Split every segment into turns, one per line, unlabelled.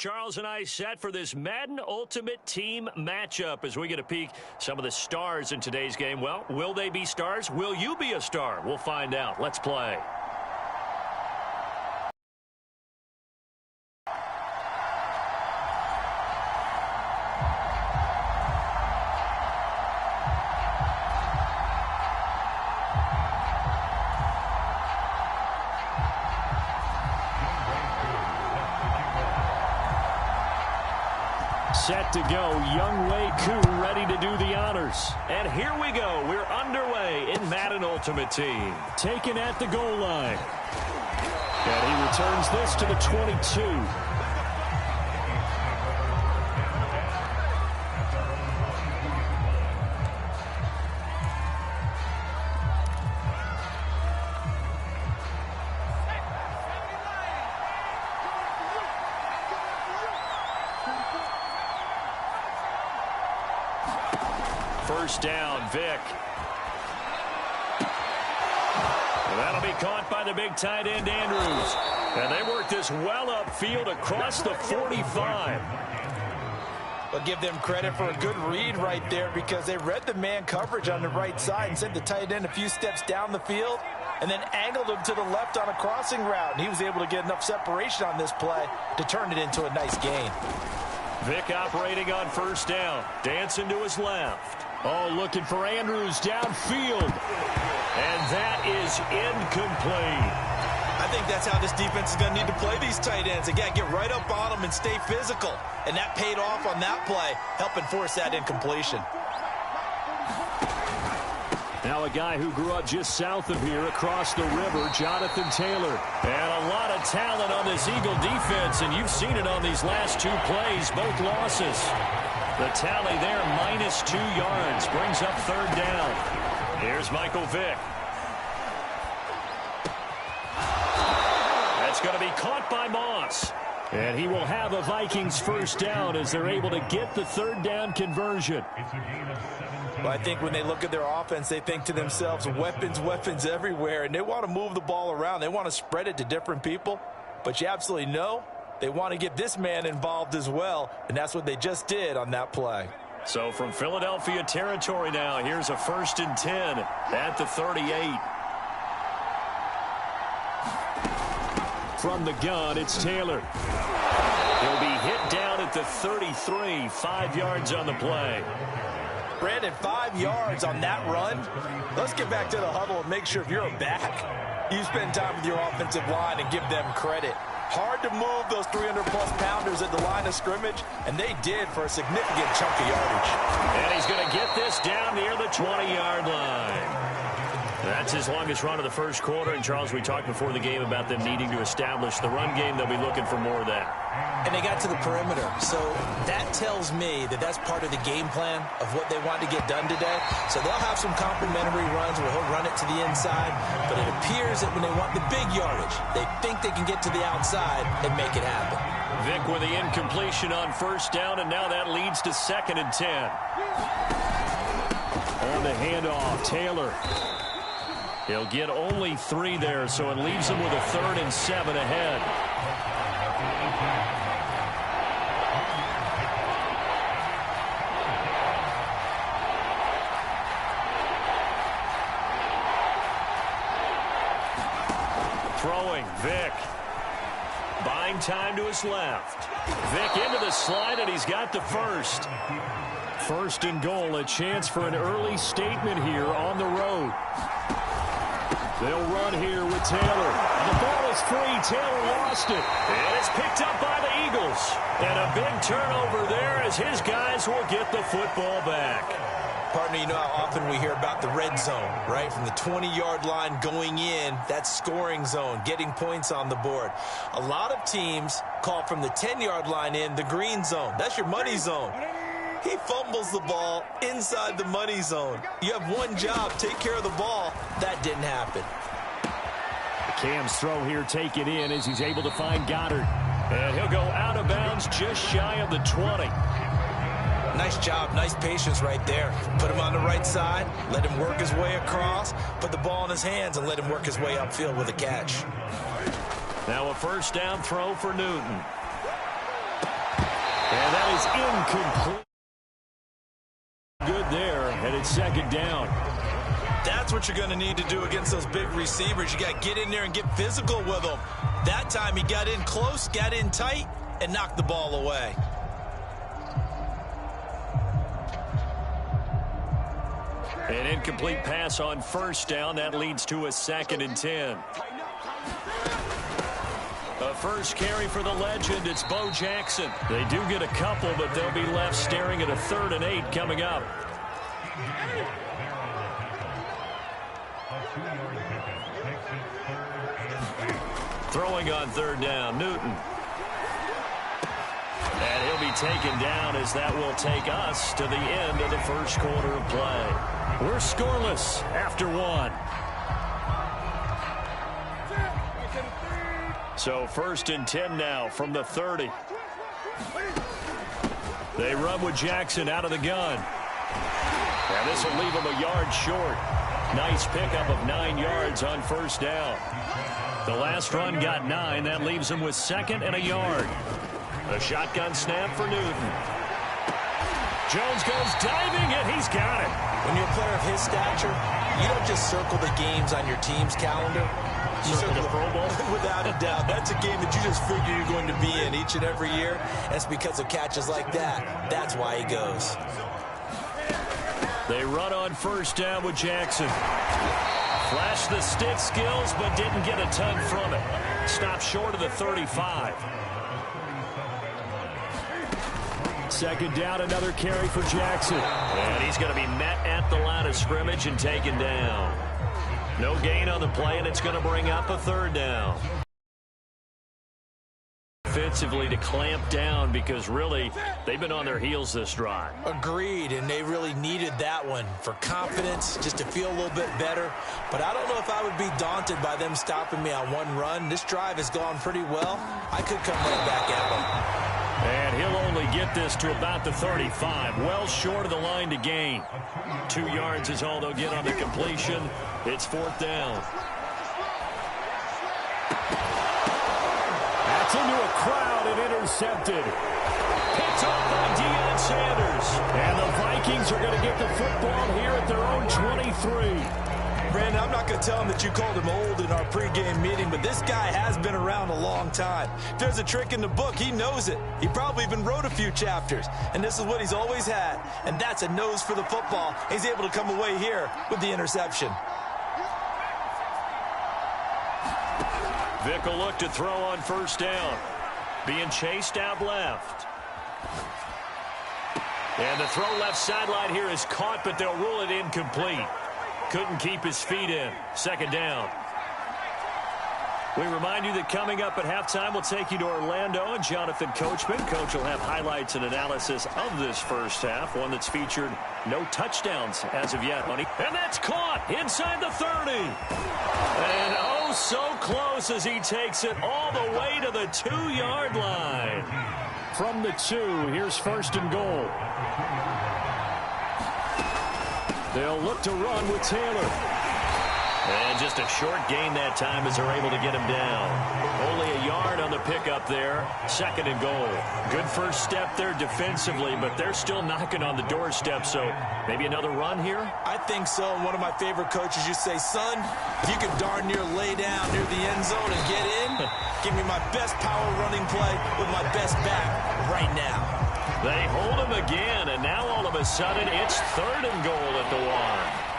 Charles and I set for this Madden Ultimate Team matchup as we get a peek some of the stars in today's game. Well, will they be stars? Will you be a star? We'll find out. Let's play.
Set to go, Young Wei Koo ready to do the honors.
And here we go. We're underway in Madden Ultimate Team.
Taken at the goal line. And he returns this to the 22.
First down, Vic. And that'll be caught by the big tight end, Andrews. And they work this well upfield across the 45.
I'll give them credit for a good read right there because they read the man coverage on the right side and sent the tight end a few steps down the field and then angled him to the left on a crossing route. And he was able to get enough separation on this play to turn it into a nice gain.
Vic operating on first down. Dancing to his left.
Oh, looking for Andrews downfield.
And that is incomplete.
I think that's how this defense is going to need to play these tight ends. They got to get right up on them and stay physical. And that paid off on that play, helping force that incompletion.
Now a guy who grew up just south of here across the river, Jonathan Taylor.
And a lot of talent on this Eagle defense, and you've seen it on these last two plays, both losses. The tally there, -2 yards, brings up third down. Here's Michael Vick. That's going to be caught by Moss.
And he will have a Vikings first down as they're able to get the third down conversion.
Well, I think when they look at their offense, they think to themselves, weapons, weapons everywhere, and they want to move the ball around. They want to spread it to different people, but you absolutely know they want to get this man involved as well, and that's what they just did on that play.
So from Philadelphia territory now, here's a 1st and 10 at the 38.
From the gun, it's Taylor.
He'll be hit down at the 33, 5 yards on the play.
Brandon, 5 yards on that run. Let's get back to the huddle and make sure if you're a back, you spend time with your offensive line and give them credit. Hard to move those 300-plus pounders at the line of scrimmage, and they did for a significant chunk of yardage.
And he's going to get this down near the 20-yard line. That's his longest run of the first quarter. And, Charles, we talked before the game about them needing to establish the run game. They'll be looking for more of that.
And they got to the perimeter. So that tells me that that's part of the game plan of what they want to get done today. So they'll have some complementary runs where he'll run it to the inside. But it appears that when they want the big yardage, they think they can get to the outside and make it happen.
Vic with the incompletion on first down, and now that leads to 2nd and 10.
On the handoff, Taylor.
He'll get only 3 there, so it leaves him with a 3rd and 7 ahead. Throwing, Vic. Buying time to his left. Vic into the slide, and he's got the first.
1st and goal, a chance for an early statement here on the road. They'll run here with Taylor. The ball is free. Taylor lost it.
And it's picked up by the Eagles. And a big turnover there as his guys will get the football back.
Partner, you know how often we hear about the red zone, right? From the 20-yard line going in, that's scoring zone, getting points on the board. A lot of teams call from the 10-yard line in the green zone. That's your money zone. He fumbles the ball inside the money zone. You have one job, take care of the ball. That didn't happen.
Cam's throw here taken in as he's able to find Goddard.
And he'll go out of bounds just shy of the 20.
Nice job, nice patience right there. Put him on the right side, let him work his way across, put the ball in his hands and let him work his way upfield with a catch.
Now a first down throw for Newton.
is incomplete. Good there, and it's second down.
That's what you're going to need to do against those big receivers. You got to get in there and get physical with them. That time he got in close, got in tight, and knocked the ball away.
An incomplete pass on first down. That leads to a 2nd and 10. A first carry for the legend. It's Bo Jackson. They do get a couple, but they'll be left staring at a 3rd and 8 coming up. Throwing on 3rd down, Newton. And he'll be taken down as that will take us to the end of the first quarter of play. We're scoreless after 1. So 1st and 10 now from the 30. They run with Jackson out of the gun. And this will leave him a yard short. Nice pickup of 9 yards on first down. The last run got 9. That leaves him with 2nd and a yard. A shotgun snap for Newton. Jones goes diving, and he's got it.
When you're a player of his stature, you don't just circle the games on your team's calendar. You circle the Pro Bowl. Without a doubt. That's a game that you just figure you're going to be in each and every year. That's because of catches like that. That's why he goes.
They run on first down with Jackson. Flashed the stick skills, but didn't get a ton from it. Stopped short of the 35.
2nd down, another carry for Jackson.
And he's going to be met at the line of scrimmage and taken down. No gain on the play, and it's going to bring up a 3rd down. Offensively to clamp down because really they've been on their heels this drive.
Agreed, and they really needed that one for confidence, just to feel a little bit better. But I don't know if I would be daunted by them stopping me on one run. This drive has gone pretty well. I could come right back at them.
And he'll only get this to about the 35. Well short of the line to gain. 2 yards is all they'll get on the completion. It's 4th down.
That's into a crowd and intercepted.
Picked off by Deion Sanders.
And the Vikings are going to get the football here at their own 23.
Brandon, I'm not going to tell him that you called him old in our pregame meeting, but this guy has been around a long time. If there's a trick in the book, he knows it. He probably even wrote a few chapters, and this is what he's always had, and that's a nose for the football. He's able to come away here with the interception.
Vick will look to throw on first down. Being chased out left. And the throw left sideline here is caught, but they'll rule it incomplete. Couldn't keep his feet in. 2nd down. We remind you that coming up at halftime, we'll take you to Orlando and Jonathan Coachman. Coach will have highlights and analysis of this first half, one that's featured no touchdowns as of yet, honey. And that's caught inside the 30. And oh, so close as he takes it all the way to the 2-yard line.
From the 2, here's 1st and goal. They'll look to run with Taylor.
And just a short gain that time as they're able to get him down. Only a yard on the pickup there. 2nd and goal. Good first step there defensively, but they're still knocking on the doorstep, so maybe another run here?
I think so. One of my favorite coaches used to say, son, if you can darn near lay down near the end zone and get in, give me my best power running play with my best back right now.
They hold him again, and now all of a sudden it's 3rd and goal at the 1.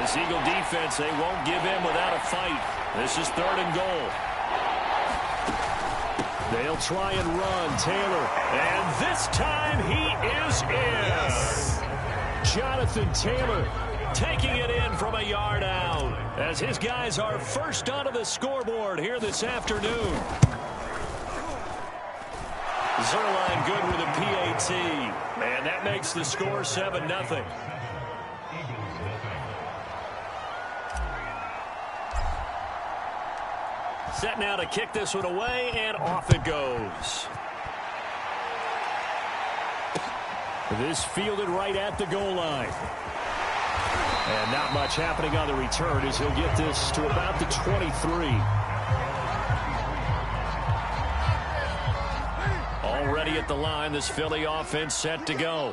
This Eagle defense, they won't give in without a fight. This is 3rd and goal.
They'll try and run. Taylor.
And this time he is in.
Yes.
Jonathan Taylor
taking it in from a yard out as his guys are first onto the scoreboard here this afternoon. Zerline good with a PAT. And that makes the score 7-0. Set now to kick this one away, and off it goes.
This fielded right at the goal line. And not much happening on the return as he'll get this to about the 23.
Already Already at the line, this Philly offense set to go.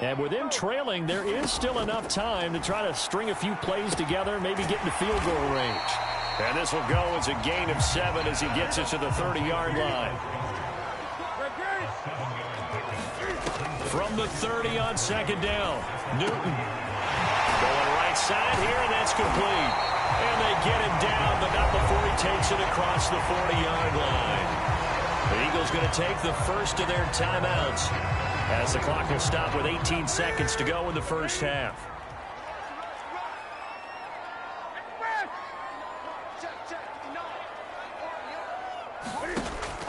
And with him trailing, there is still enough time to try to string a few plays together, maybe get into field goal range. And this will go as a gain of 7 as he gets it to the 30-yard line. From the 30 on second down, Newton going right side here, and that's complete. And they get him down, but not before he takes it across the 40-yard line. The Eagles going to take the first of their timeouts as the clock will stop with 18 seconds to go in the first half.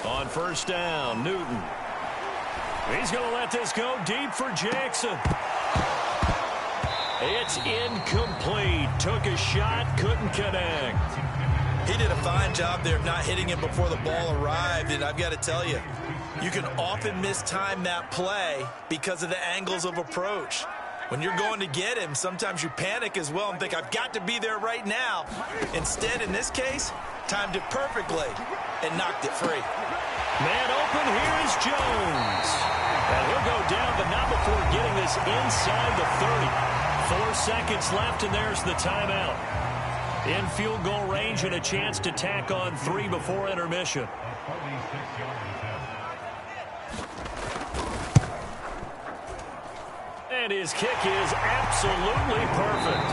On first down, Newton. He's going to let this go deep for Jackson. It's incomplete. Took a shot, couldn't connect.
He did a fine job there of not hitting him before the ball arrived, and I've got to tell you, you can often mistime that play because of the angles of approach. When you're going to get him, sometimes you panic as well and think, I've got to be there right now. Instead, in this case, timed it perfectly and knocked it free.
Man open, here is Jones. And he'll go down, but not before getting this inside the 30. 4 seconds left, and there's the timeout. In field goal range and a chance to tack on 3 before intermission. And his kick is absolutely perfect.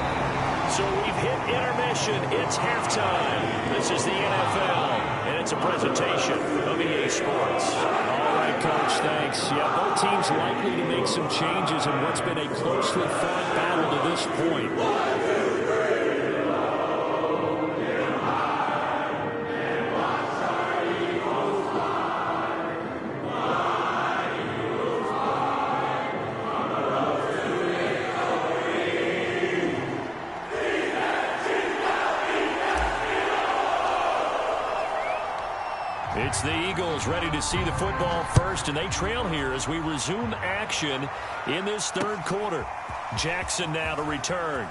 So we've hit intermission. It's halftime. This is the NFL, and it's a presentation of EA Sports. All right, Coach, thanks. Yeah, both teams likely to make some changes in what's been a closely fought battle to this point. It's the Eagles ready to see the football first, and they trail here as we resume action in this third quarter. Jackson now to return.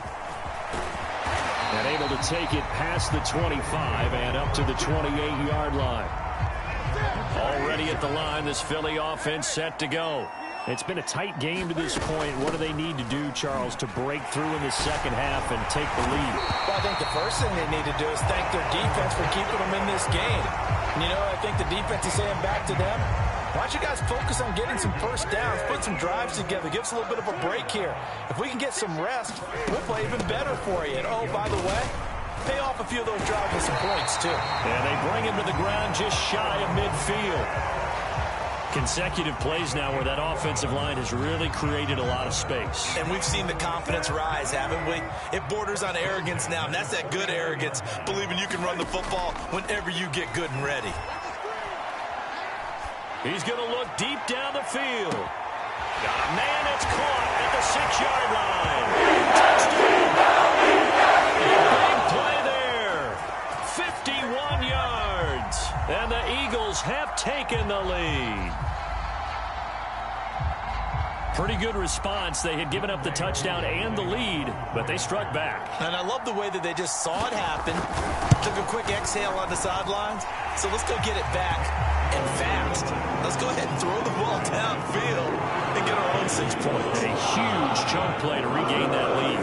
And able to take it past the 25 and up to the 28-yard line. Already at the line, this Philly offense set to go. It's been a tight game to this point. What do they need to do, Charles, to break through in the second half and take the lead?
Well, I think the first thing they need to do is thank their defense for keeping them in this game. And, you know, I think the defense is saying back to them, why don't you guys focus on getting some first downs, put some drives together, give us a little bit of a break here. If we can get some rest, we'll play even better for you. And, oh, by the way, pay off a few of those drives with some points, too.
And they bring him to the ground just shy of midfield. Consecutive plays now where that offensive line has really created a lot of space.
And we've seen the confidence rise, haven't we? It borders on arrogance now, and that's that good arrogance, believing you can run the football whenever you get good and ready.
He's going to look deep down the field. Got a man that's caught at the 6-yard line. Touchdown! Big play there. 51 yards. And the Eagles have taken the lead. Pretty good response. They had given up the touchdown and the lead, but they struck back.
And I love the way that they just saw it happen, took a quick exhale on the sidelines. So let's go get it back and fast. Let's go ahead and throw the ball downfield and get our own 6 points.
A huge chunk play to regain that lead.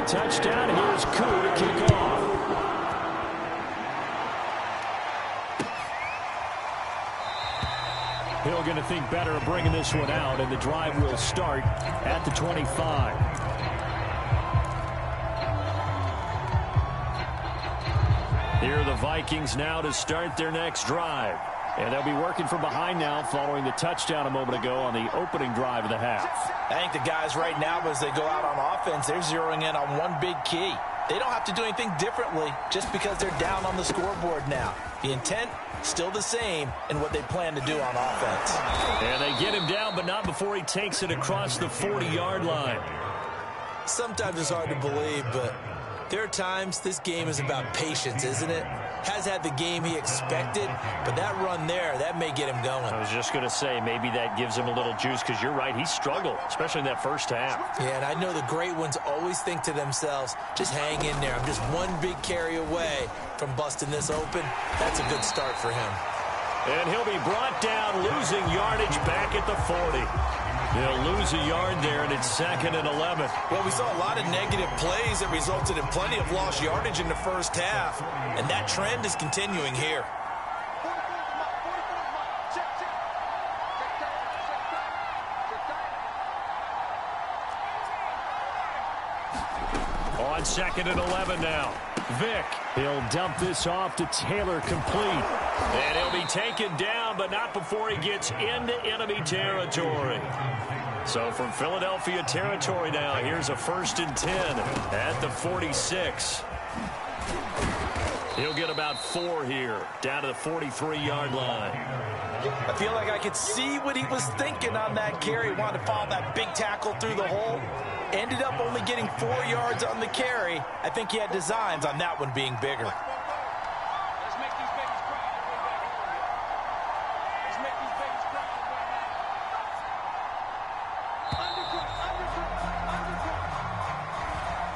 Touchdown. Here's Koo to kick off. Hill going to think better of bringing this one out, and the drive will start at the 25. Here are the Vikings now to start their next drive. And they'll be working from behind now following the touchdown a moment ago on the opening drive of the half.
I think the guys right now, as they go out on offense, they're zeroing in on one big key. They don't have to do anything differently just because they're down on the scoreboard now. The intent, still the same in what they plan to do on offense.
And they get him down, but not before he takes it across the 40-yard line.
Sometimes it's hard to believe, but There are times this game is about patience, isn't it? Has had the game he expected, but that run there, that may get him going.
I was just going to say, maybe that gives him a little juice, because you're right, he struggled, especially in that first half.
Yeah, and I know the great ones always think to themselves, just hang in there. I'm just one big carry away from busting this open. That's a good start for him.
And he'll be brought down, losing yardage back at the 40. They'll lose a yard there, and it's 2nd and 11.
Well, we saw a lot of negative plays that resulted in plenty of lost yardage in the first half, and that trend is continuing here.
On 2nd and 11 now. Vick,
He'll dump this off to Taylor, complete.
and he'll be taken down, but not before he gets into enemy territory. So from Philadelphia territory now, here's a 1st and 10 at the 46. He'll get about 4 here, down to the 43-yard line.
I feel like I could see what he was thinking on that carry. Wanted to follow that big tackle through the hole. Ended up only getting 4 yards on the carry. I think he had designs on that one being bigger.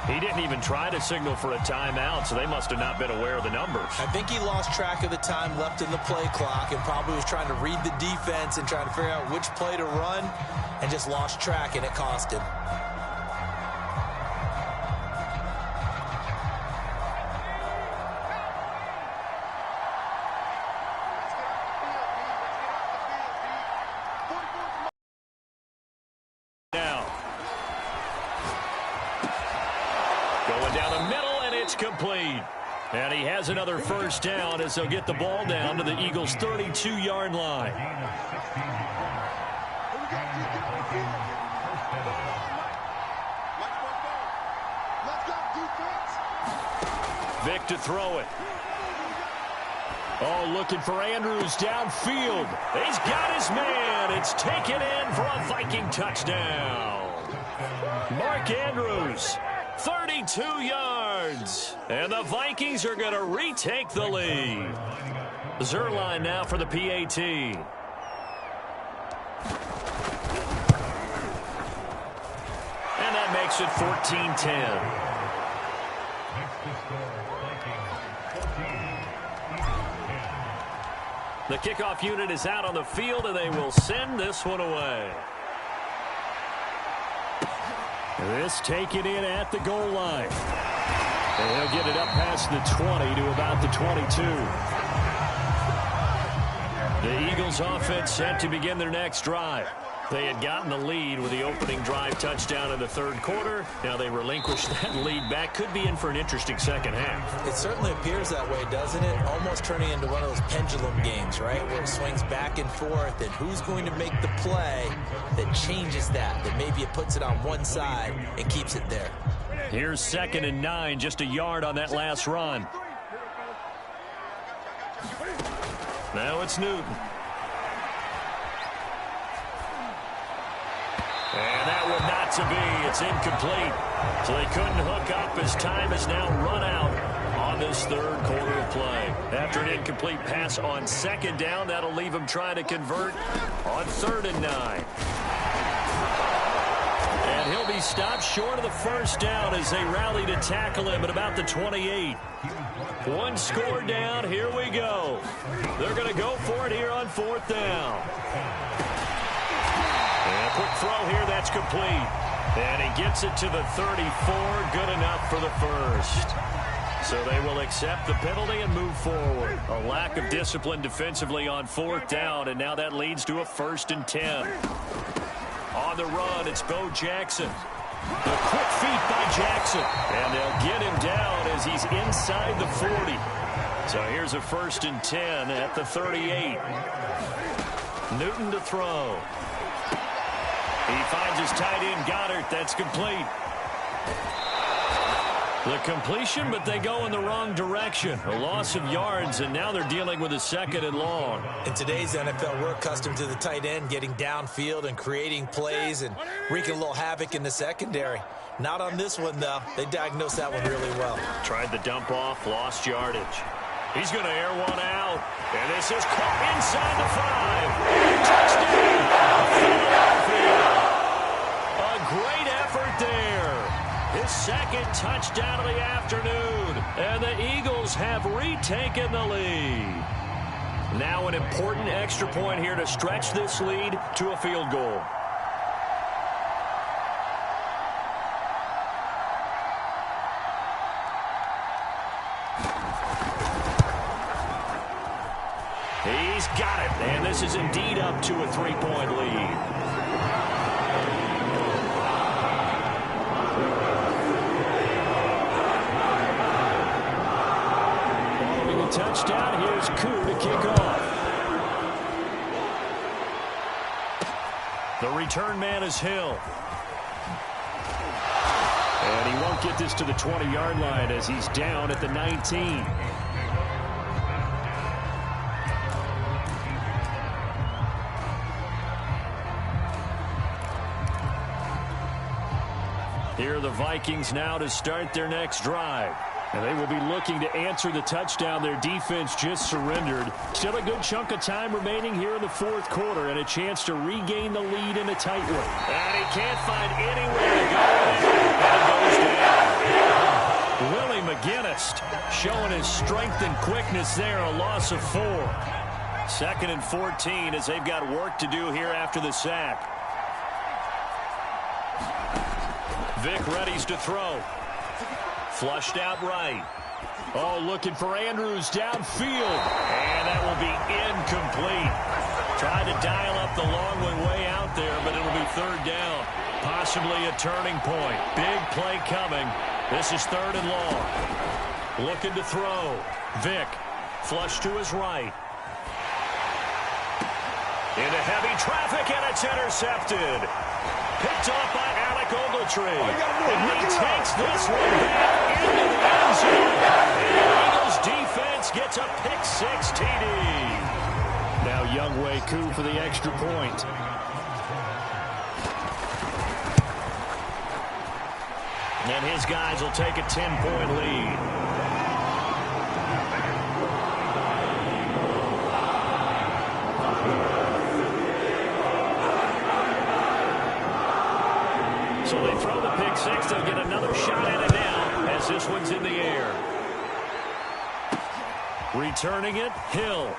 He didn't even try to signal for a timeout, so they must have not been aware of the numbers.
I think he lost track of the time left in the play clock and probably was trying to read the defense and trying to figure out which play to run and just lost track, and it cost him.
Complete. And he has another 1st down as they'll get the ball down to the Eagles' 32-yard line. Vick to throw it.
Oh, looking for Andrews downfield.
He's got his man. It's taken in for a Viking touchdown. Mark Andrews, 32 yards. And the Vikings are going to retake the lead. Zerline now for the PAT. And that makes it 14-10. The kickoff unit is out on the field, and they will send this one away.
This taken in at the goal line. And he'll get it up past the 20 to about the 22.
The Eagles offense set to begin their next drive. They had gotten the lead with the opening drive touchdown in the 3rd quarter. Now they relinquish that lead back. Could be in for an interesting second half.
It certainly appears that way, doesn't it? Almost turning into one of those pendulum games, right? Where it swings back and forth, and who's going to make the play that changes that maybe it puts it on one side and keeps it there.
Here's 2nd and 9, just a yard on that last run. Now it's Newton. And that one not to be. It's incomplete. So they couldn't hook up as time has now run out on this 3rd quarter of play. After an incomplete pass on 2nd down, that'll leave them trying to convert on 3rd and 9. And he'll be stopped short of the 1st down as they rally to tackle him at about the 28. 1 score down. Here we go. They're going to go for it here on 4th down. And a quick throw here, that's complete. And he gets it to the 34, good enough for the 1st. So they will accept the penalty and move forward. A lack of discipline defensively on 4th down, and now that leads to a 1st and 10. On the run, it's Bo Jackson. The quick feet by Jackson. And they'll get him down as he's inside the 40. So here's a 1st and 10 at the 38. Newton to throw. He finds his tight end, Goddard. That's complete. The completion, but they go in the wrong direction. A loss of yards, and now they're dealing with a 2nd and long.
In today's NFL, we're accustomed to the tight end getting downfield and creating plays and wreaking a little havoc in the secondary. Not on this one, though. They diagnosed that one really well.
Tried the dump off, lost yardage. He's going to air one out, and this is caught inside the 5. Touchdown, Philadelphia. A great effort there. His 2nd touchdown of the afternoon, and the Eagles have retaken the lead. Now an important extra point here to stretch this lead to a field goal. He's got it, and this is indeed up to a 3-point lead. Touchdown. Here's Koo to kick off. The return man is Hill. And he won't get this to the 20-yard line as he's down at the 19. Here are the Vikings now to start their next drive. And they will be looking to answer the touchdown their defense just surrendered. Still a good chunk of time remaining here in the 4th quarter and a chance to regain the lead in a tight one. And he can't find anywhere to go with it. And it goes down. Willie McGinnis showing his strength and quickness there. A loss of 4. 2nd and 14 as they've got work to do here after the sack. Vic readies to throw. Flushed out right. Oh, looking for Andrews downfield. And that will be incomplete. Tried to dial up the long one way out there, but it'll be 3rd down. Possibly a turning point. Big play coming. This is 3rd and long. Looking to throw. Vic. Flush to his right. Into heavy traffic, and it's intercepted. Picked off by Alec Ogletree. And he takes this one back into the end zone. The Eagles defense gets a pick-6 TD. Now Younghoe Koo for the extra point. And his guys will take a 10-point lead. So they throw the pick-6. They'll get another shot at it now as this one's in the air. Returning it, Hill.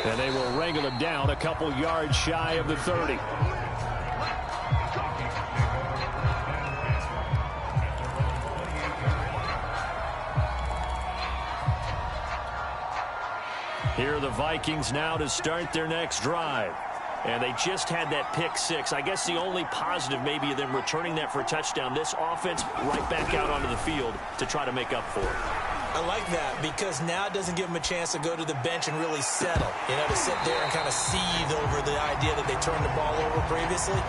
And they will wrangle him down a couple yards shy of the 30. Here are the Vikings now to start their next drive. And they just had that pick-6. I guess the only positive maybe of them returning that for a touchdown. This offense right back out onto the field to try to make up for it.
I like that because now it doesn't give them a chance to go to the bench and really settle. You know, to sit there and kind of seethe over the idea that they turned the ball over previously.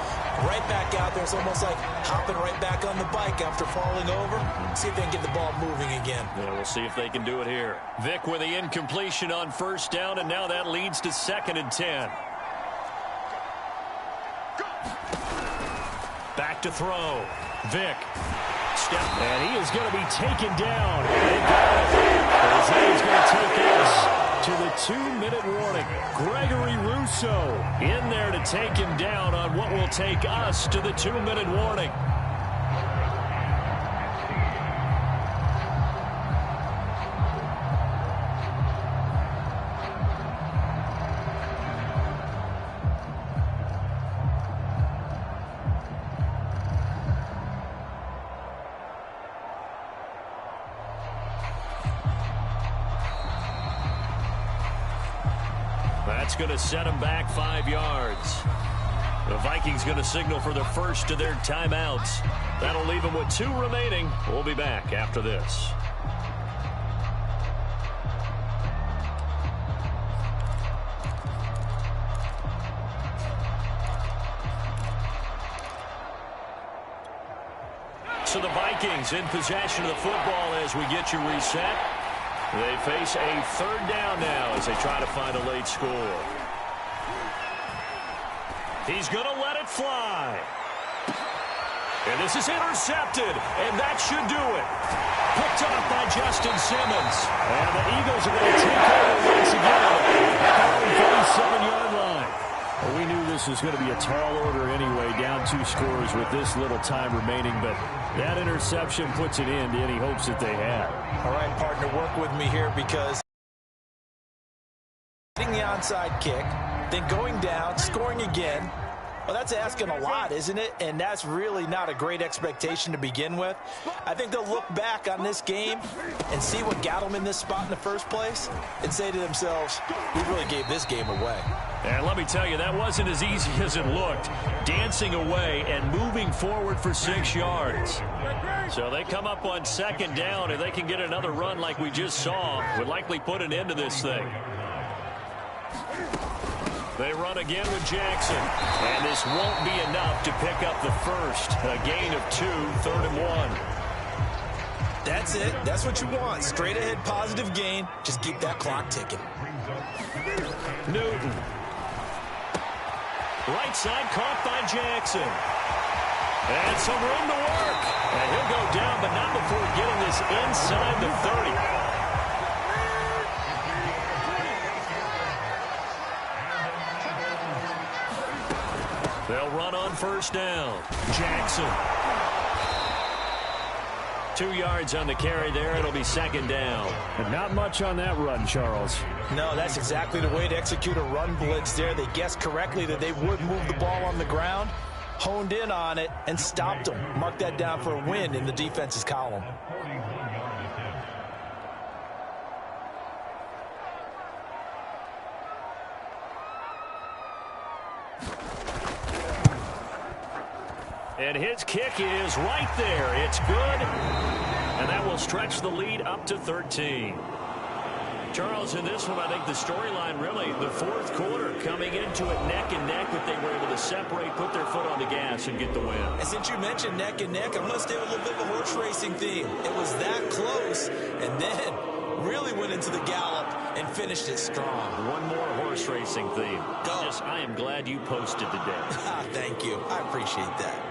Right back out there. It's almost like hopping right back on the bike after falling over. See if they can get the ball moving again. Yeah, we'll see if they can do it here. Vic with the incompletion on 1st down, and now that leads to 2nd and 10. Back to throw. Vic. Step. And he is going to be taken down. He's going to take us to the 2-minute warning. Gregory Rousseau in there to take him down on what will take us to the 2-minute warning. That's going to set them back 5 yards. The Vikings going to signal for the first of their timeouts. That'll leave them with 2 remaining. We'll be back after this.
So the Vikings in possession of the football as we get you reset. They face a third down now as they try to find a late score. He's going to let it fly. And this is intercepted, and that should do it. Picked off by Justin Simmons.
And the Eagles are going to take over once again at their own 37-yard line. Well, we knew this was going to be a tall order anyway, down 2 scores with this little time remaining, but that interception puts an end to any hopes that they had.
All right, partner, work with me here because getting the onside kick, then going down, scoring again. Well, that's asking a lot, isn't it? And that's really not a great expectation to begin with. I think they'll look back on this game and see what got them in this spot in the first place and say to themselves, we really gave this game away.
And let me tell you, that wasn't as easy as it looked. Dancing away and moving forward for 6 yards. So they come up on second down, and they can get another run like we just saw. Would likely put an end to this thing. They run again with Jackson. And this won't be enough to pick up the first. A gain of 2, 3rd and 1.
That's it. That's what you want. Straight ahead positive gain. Just keep that clock ticking.
Newton. Right side caught by Jackson. And some room to work. And he'll go down, but not before getting this inside the 30. They'll run on first down. Jackson. 2 yards on the carry there. It'll be second down.
And not much on that run, Charles.
No, that's exactly the way to execute a run blitz there. They guessed correctly that they would move the ball on the ground, honed in on it, and stopped them. Mark that down for a win in the defense's column.
And his kick is right there. It's good. And that will stretch the lead up to 13. Charles, in this one, I think the storyline really, the fourth quarter, coming into it neck and neck, but they were able to separate, put their foot on the gas, and get the win.
And since you mentioned neck and neck, I'm going to stay with a little bit of a horse racing theme. It was that close, and then really went into the gallop and finished it strong.
One more horse racing theme.
Go.
Yes, I am glad you posted today.
Thank you. I appreciate that.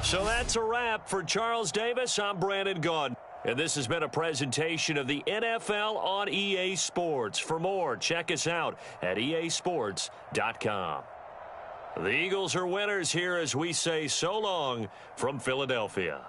So that's a wrap for Charles Davis. I'm Brandon Gaudin. And this has been a presentation of the NFL on EA Sports. For more, check us out at easports.com. The Eagles are winners here as we say so long from Philadelphia.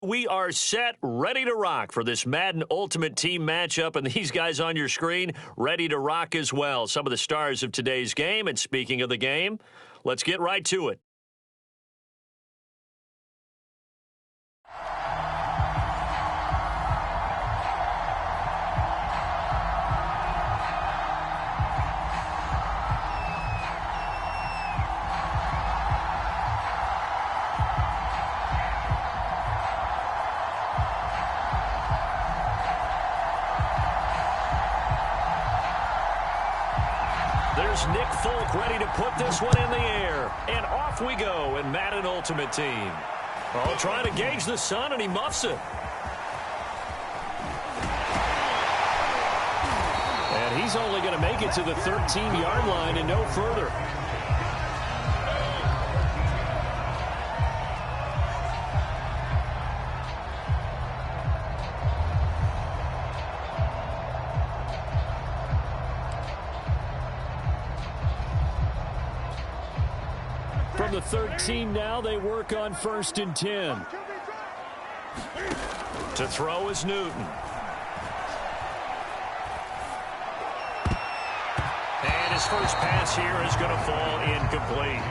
We are set, ready to rock for this Madden Ultimate Team matchup, and these guys on your screen ready to rock as well. Some of the stars of today's game, and speaking of the game, let's get right to it. Here's Nick Folk ready to put this one in the air. And off we go in Madden Ultimate Team. Oh, trying to gauge the sun, and he muffs it. And he's only going to make it to the 13-yard line and no further. From the 13 now, they work on 1st and 10. To throw is Newton. And his first pass here is going to fall incomplete.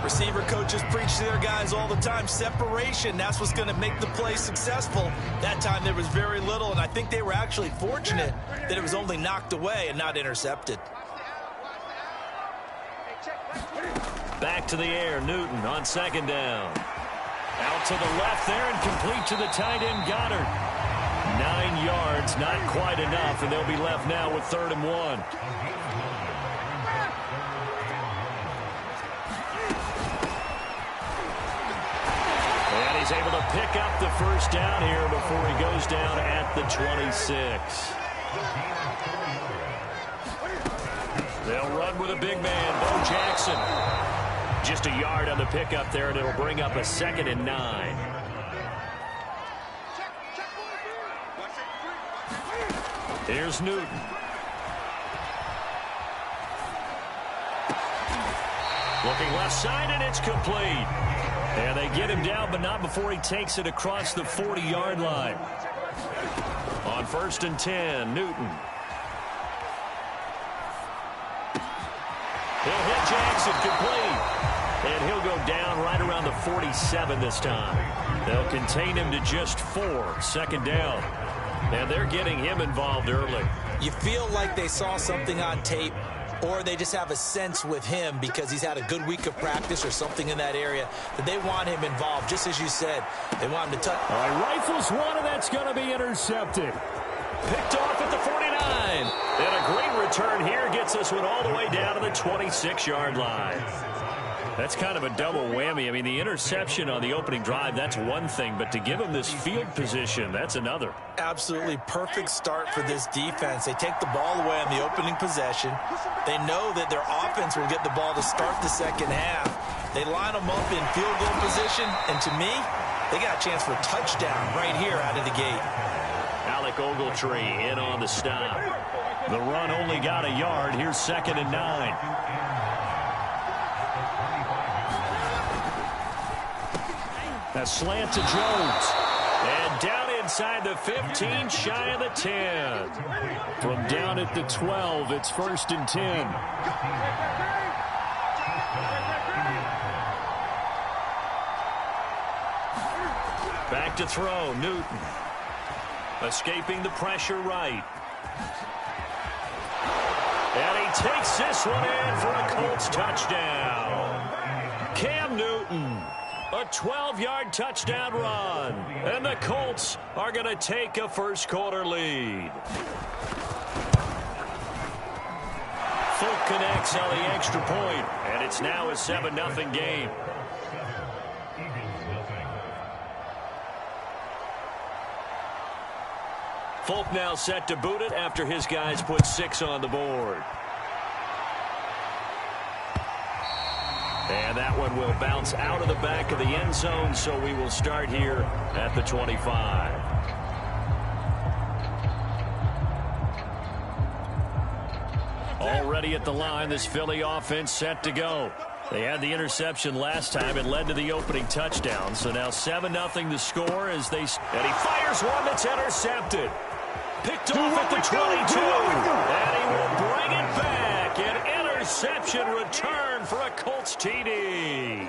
Receiver coaches preach to their guys all the time. Separation, that's what's going to make the play successful. That time there was very little, and I think they were actually fortunate that it was only knocked away and not intercepted.
Back to the air, Newton on 2nd down. Out to the left there and complete to the tight end, Goddard. 9 yards, not quite enough, and they'll be left now with 3rd and 1. And he's able to pick up the first down here before he goes down at the 26. They'll run with a big man, Bo Jackson. Just a yard on the pickup there, and it'll bring up a 2nd and 9. Here's Newton. Looking left side, and it's complete. And they get him down, but not before he takes it across the 40-yard line. On 1st and 10, Newton. He'll hit Jackson, complete. And he'll go down right around the 47 this time. They'll contain him to just 4, 2nd down. And they're getting him involved early.
You feel like they saw something on tape, or they just have a sense with him because he's had a good week of practice or something in that area that they want him involved. Just as you said, they want him to touch.
All right, rifles one, and that's going to be intercepted.
Picked off at the 49. And a great return here gets this one all the way down to the 26-yard line. That's kind of a double whammy. I mean, the interception on the opening drive, that's one thing, but to give him this field position, that's another.
Absolutely perfect start for this defense. They take the ball away on the opening possession. They know that their offense will get the ball to start the second half. They line them up in field goal position, and to me, they got a chance for a touchdown right here out of the gate.
Alec Ogletree in on the stop. The run only got a yard. Here's 2nd and 9. A slant to Jones. And down inside the 15, shy of the 10.
From down at the 12, it's 1st and 10.
Back to throw, Newton. Escaping the pressure right. And he takes this one in for a Colts touchdown. Cam Newton. A 12-yard touchdown run. And the Colts are going to take a first-quarter lead. Folk connects on the extra point, and it's now a 7-0 game. Folk now set to boot it after his guys put 6 on the board. And that one will bounce out of the back of the end zone, so we will start here at the 25. Already at the line, this Philly offense set to go. They had the interception last time. It led to the opening touchdown. So now 7-0 the score as they... And he fires one that's intercepted. Picked off at the 22. And he will bring it back. An interception return for a Colts TD.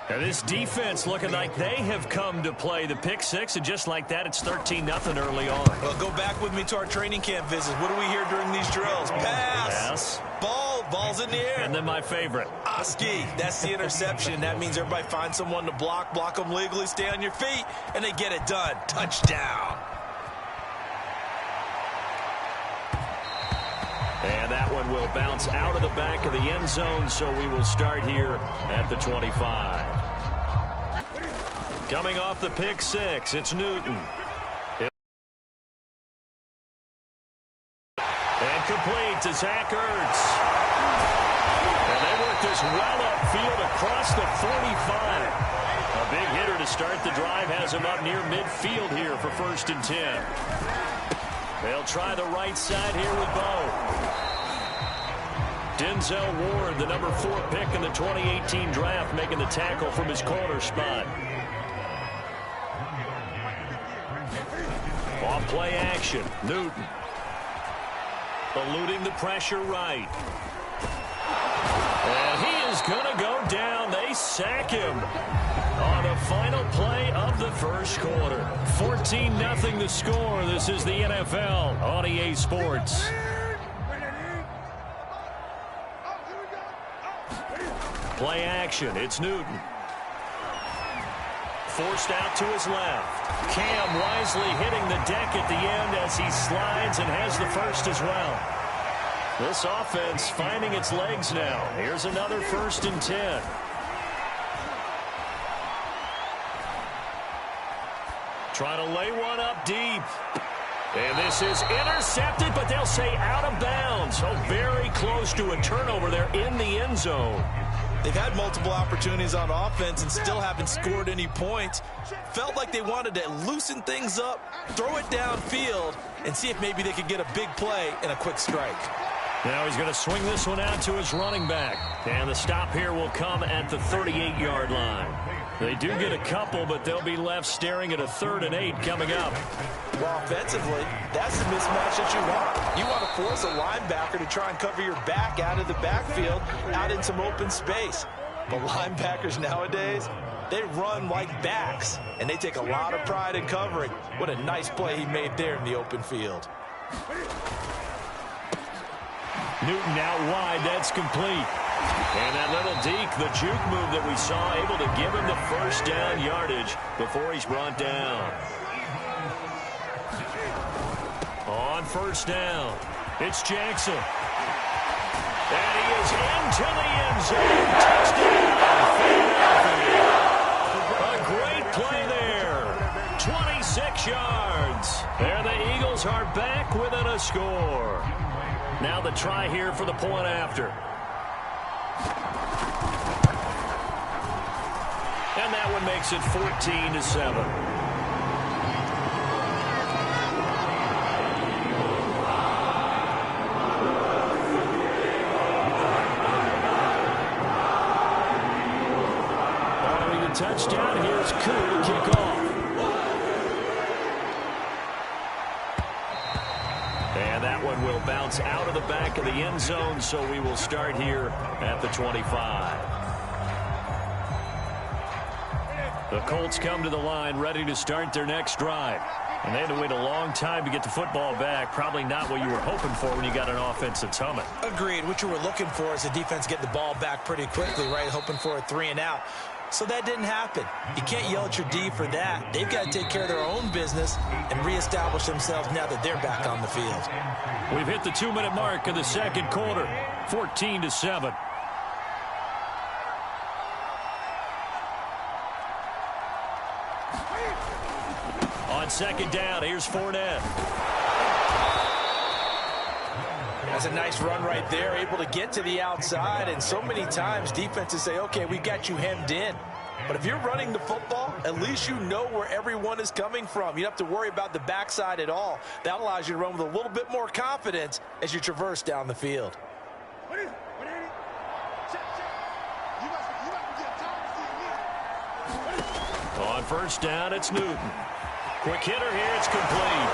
And this defense looking like they have come to play the pick six, and just like that, it's 13-0 early on.
Well, go back with me to our training camp visits. What do we hear during these drills? Pass. Ball's in the air.
And then my favorite.
Oski, that's the interception. That means everybody finds someone to block them legally, stay on your feet, and they get it done. Touchdown.
And that one will bounce out of the back of the end zone, so we will start here at the 25. Coming off the pick six, it's Newton. And complete to Zach Ertz. And they work this well upfield across the 45. A big hitter to start the drive has him up near midfield here for 1st and 10. They'll try the right side here with Bo. Denzel Ward, the number 4 pick in the 2018 draft, making the tackle from his corner spot. Off play action, Newton. Eluding the pressure right. And he is going to go down. They sack him on the final play of the first quarter. 14-0 the score. This is the NFL on EA Sports. Play action. It's Newton. Forced out to his left. Cam wisely hitting the deck at the end as he slides and has the first as well. This offense finding its legs now. Here's another 1st and 10. Try to lay one up deep. And this is intercepted, but they'll say out of bounds. So very close to a turnover there in the end zone.
They've had multiple opportunities on offense and still haven't scored any points. Felt like they wanted to loosen things up, throw it downfield, and see if maybe they could get a big play and a quick strike.
Now he's going to swing this one out to his running back. And the stop here will come at the 38-yard line. They do get a couple, but they'll be left staring at a 3rd and 8 coming up.
Well, offensively, that's the mismatch that you want. You want to force a linebacker to try and cover your back out of the backfield, out in some open space. But linebackers nowadays, they run like backs, and they take a lot of pride in covering. What a nice play he made there in the open field.
Newton out wide. That's complete. And that little deke, the juke move that we saw, able to give him the 1st down yardage before he's brought down. On 1st down, it's Jackson. And he is into the end zone. Touchdown. A great play there. 26 yards. There the Eagles are back within a score. Now the try here for the point after. And that one makes it 14-7. Following the touchdown, here's Koo to kick off. And that one will bounce out of the back of the end zone, so we will start here at the 25. The Colts come to the line ready to start their next drive. And they had to wait a long time to get the football back. Probably not what you were hoping for when you got an offense that's humming.
Agreed. What you were looking for is the defense getting the ball back pretty quickly, right? Hoping for a 3 and out. So that didn't happen. You can't yell at your D for that. They've got to take care of their own business and reestablish themselves now that they're back on the field.
We've hit the 2-minute mark of the second quarter. 14-7. On 2nd down, here's Fournette.
That's a nice run right there, able to get to the outside. And so many times defenses say, okay, we got you hemmed in. But if you're running the football, at least you know where everyone is coming from. You don't have to worry about the backside at all. That allows you to run with a little bit more confidence as you traverse down the field.
On 1st down, it's Newton. Quick hitter here, it's complete.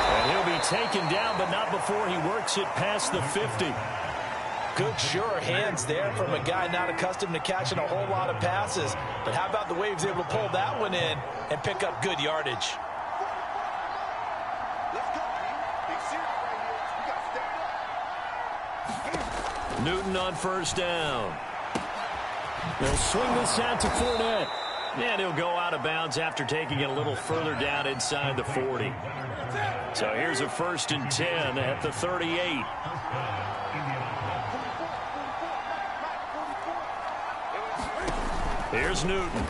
And he'll be taken down, but not before he works it past the 50.
Good, sure hands there from a guy not accustomed to catching a whole lot of passes. But how about the way he was able to pull that one in and pick up good yardage?
Newton on 1st down. They'll swing this out to Fournette. And he'll go out of bounds after taking it a little further down inside the 40. So here's a 1st and 10 at the 38. Here's Newton.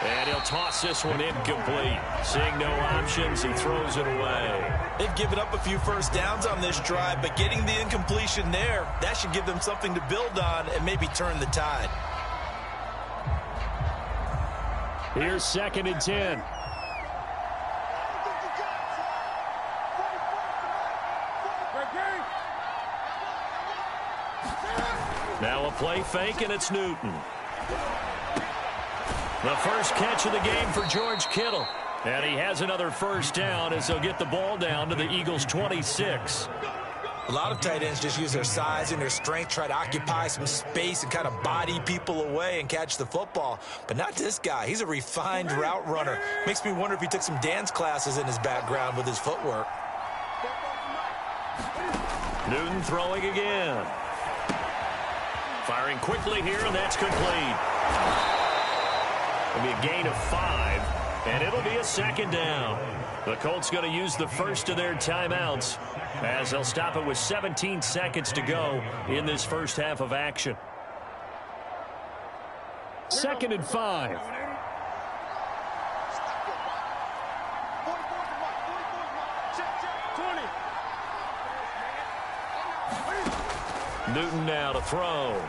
And he'll toss this one incomplete. Seeing no options, he throws it away.
They've given up a few first downs on this drive, but getting the incompletion there, that should give them something to build on and maybe turn the tide.
Here's 2nd and 10.
Now a play fake, and it's Newton. The first catch of the game for George Kittle. And he has another first down as they'll get the ball down to the Eagles' 26.
A lot of tight ends just use their size and their strength, try to occupy some space and kind of body people away and catch the football. But not this guy. He's a refined route runner. Makes me wonder if he took some dance classes in his background with his footwork.
Newton throwing again. Firing quickly here, and that's complete. It'll be a gain of 5, and it'll be a 2nd down. The Colts going to use the first of their timeouts as they'll stop it with 17 seconds to go in this first half of action.
2nd and 5.
Newton now to throw. And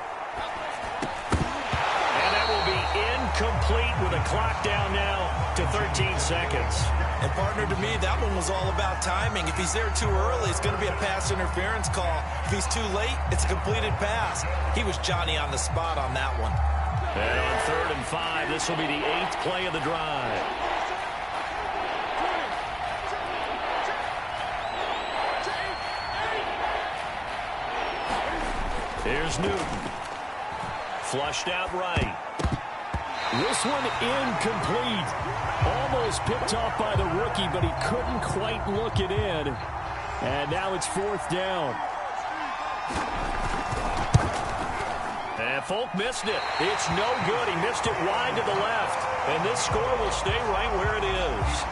that will be incomplete with a clock down now to 13 seconds.
And, partner, to me, that one was all about timing. If he's there too early, it's going to be a pass interference call. If he's too late, it's a completed pass. He was Johnny on the spot on that one.
And on 3rd and 5, this will be the 8th play of the drive. Here's Newton. Flushed out right.
This one incomplete. Almost picked off by the rookie, but he couldn't quite look it in. And now it's 4th down.
And Folk missed it. It's no good. He missed it wide to the left. And this score will stay right where it is.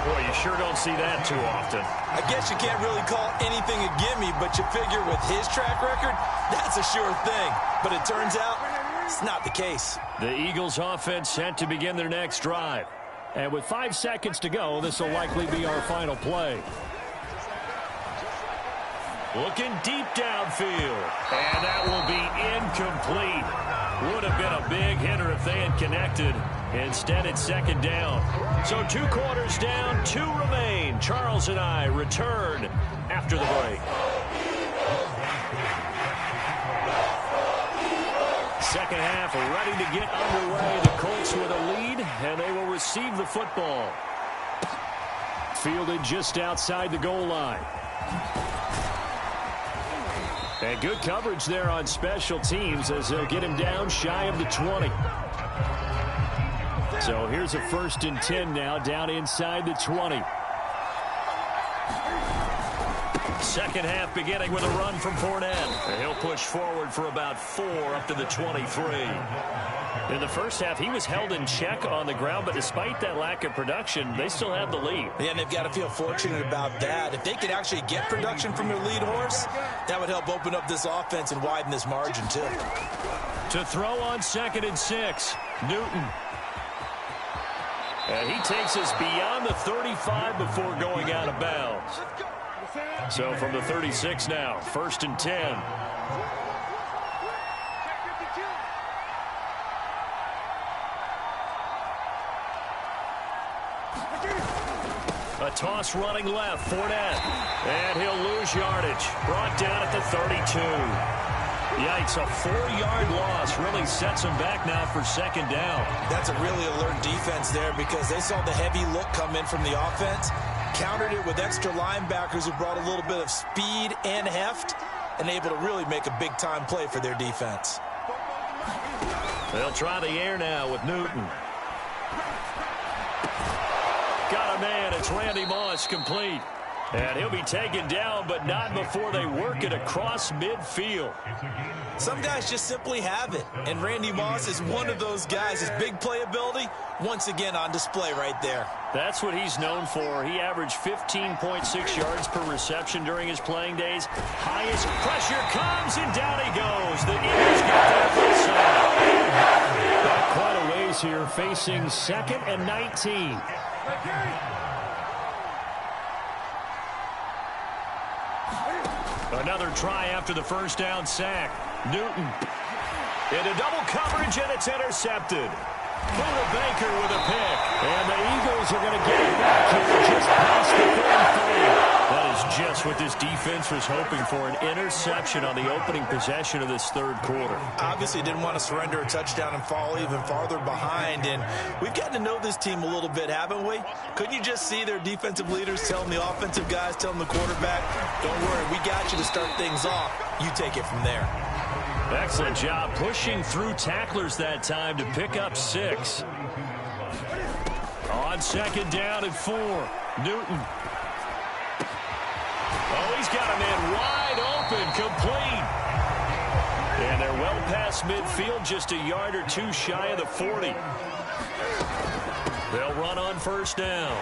Boy, you sure don't see that too often.
I guess you can't really call anything a gimme, but you figure with his track record, that's a sure thing. But it turns out it's not the case.
The Eagles offense set to begin their next drive.
And with 5 seconds to go, this will likely be our final play.
Looking deep downfield. And that will be incomplete. Would have been a big hitter if they had connected. Instead, it's 2nd down. So 2 quarters down, 2 remain. Charles and I return after the break. Second half ready to get underway. The Colts with a lead, and they will receive the football.
Fielded just outside the goal line. And good coverage there on special teams as they'll get him down shy of the 20. So here's a 1st and 10 now, down inside the 20.
Second half beginning with a run from Fournette. And he'll push forward for about 4 up to the 23. In the first half, he was held in check on the ground, but despite that lack of production, they still have the lead.
Yeah, and they've got to feel fortunate about that. If they could actually get production from their lead horse, that would help open up this offense and widen this margin, too.
To throw on 2nd and 6, Newton. And he takes us beyond the 35 before going out of bounds. So from the 36 now, 1st and 10. A toss running left, Fournette. And he'll lose yardage. Brought down at the 32. Yikes, a 4-yard loss really sets him back now for 2nd down.
That's a really alert defense there because they saw the heavy look come in from the offense, countered it with extra linebackers who brought a little bit of speed and heft, and able to really make a big-time play for their defense.
They'll try the air now with Newton. Got a man. It's Randy Moss complete. And he'll be taken down, but not before they work it across midfield.
Some guys just simply have it, and Randy Moss is one of those guys. His big playability, once again on display right there.
That's what he's known for. He averaged 15.6 yards per reception during his playing days. Highest pressure comes, and down he goes. The Eagles get there for the sack.
Got quite a ways here, facing 2nd and 19.
Another try after the first down sack. Newton into double coverage, and it's intercepted. Buda Baker with a pick.
And the Eagles are going to get it back here just past the 35.
That is just what this defense was hoping for, an interception on the opening possession of this third quarter.
Obviously didn't want to surrender a touchdown and fall even farther behind, and we've gotten to know this team a little bit, haven't we? Couldn't you just see their defensive leaders telling the offensive guys, telling the quarterback, don't worry, we got you to start things off. You take it from there.
Excellent job pushing through tacklers that time to pick up 6. On 2nd down and 4, Newton. Oh, he's got a man wide open, complete. And they're well past midfield, just a yard or 2 shy of the 40. They'll run on first down.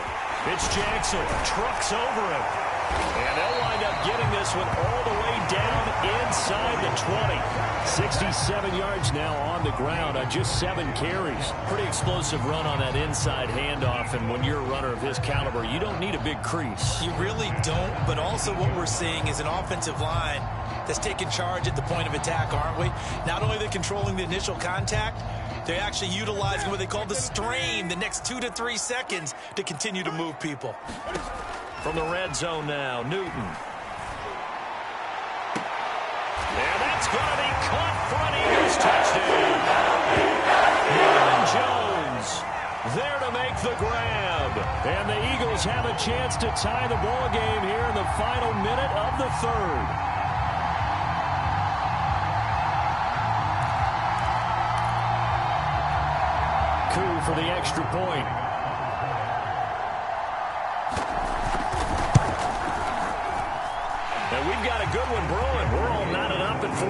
It's Jackson, trucks over him. And they'll wind up getting this one all the way down inside the 20.
67 yards now on the ground on just 7 carries.
Pretty explosive run on that inside handoff, and when you're a runner of his caliber, you don't need a big crease.
You really don't, but also what we're seeing is an offensive line that's taking charge at the point of attack, aren't we? Not only are they controlling the initial contact, they're actually utilizing what they call the strain, the next 2 to 3 seconds, to continue to move people.
From the red zone now, Newton. And that's going to be caught for an Eagles touchdown. Aaron Jones there to make the grab.
And the Eagles have a chance to tie the ball game here in the final minute of the third. Coup for the extra point.
And we've got a good one brewing. We're all knotted up at 14.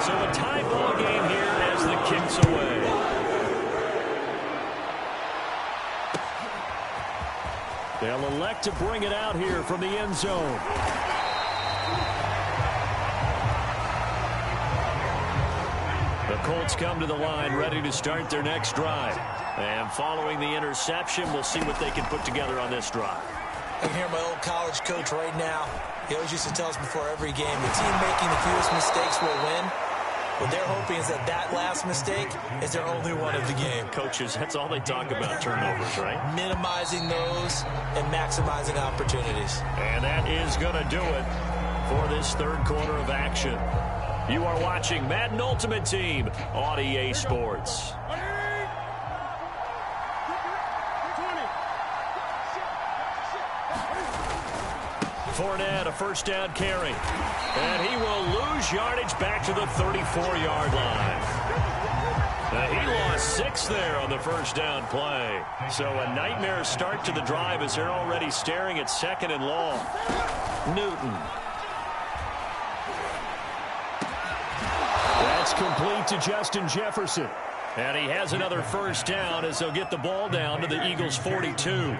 So a tie ball game here as the kick's away.
They'll elect to bring it out here from the end zone.
The Colts come to the line ready to start their next drive. And following the interception, we'll see what they can put together on this drive.
I can hear my old college coach right now. He always used to tell us before every game, the team making the fewest mistakes will win. What they're hoping is that last mistake is their only one of the game.
Coaches, that's all they talk about, turnovers, right?
Minimizing those and maximizing opportunities.
And that is going to do it for this third quarter of action. You are watching Madden Ultimate Team on EA Sports. Fournette, a first down carry. And he will lose yardage back to the 34-yard line. He lost 6 there on the first down play. So a nightmare start to the drive as they're already staring at 2nd and long. Newton.
That's complete to Justin Jefferson.
And he has another first down as they'll get the ball down to the Eagles' 42.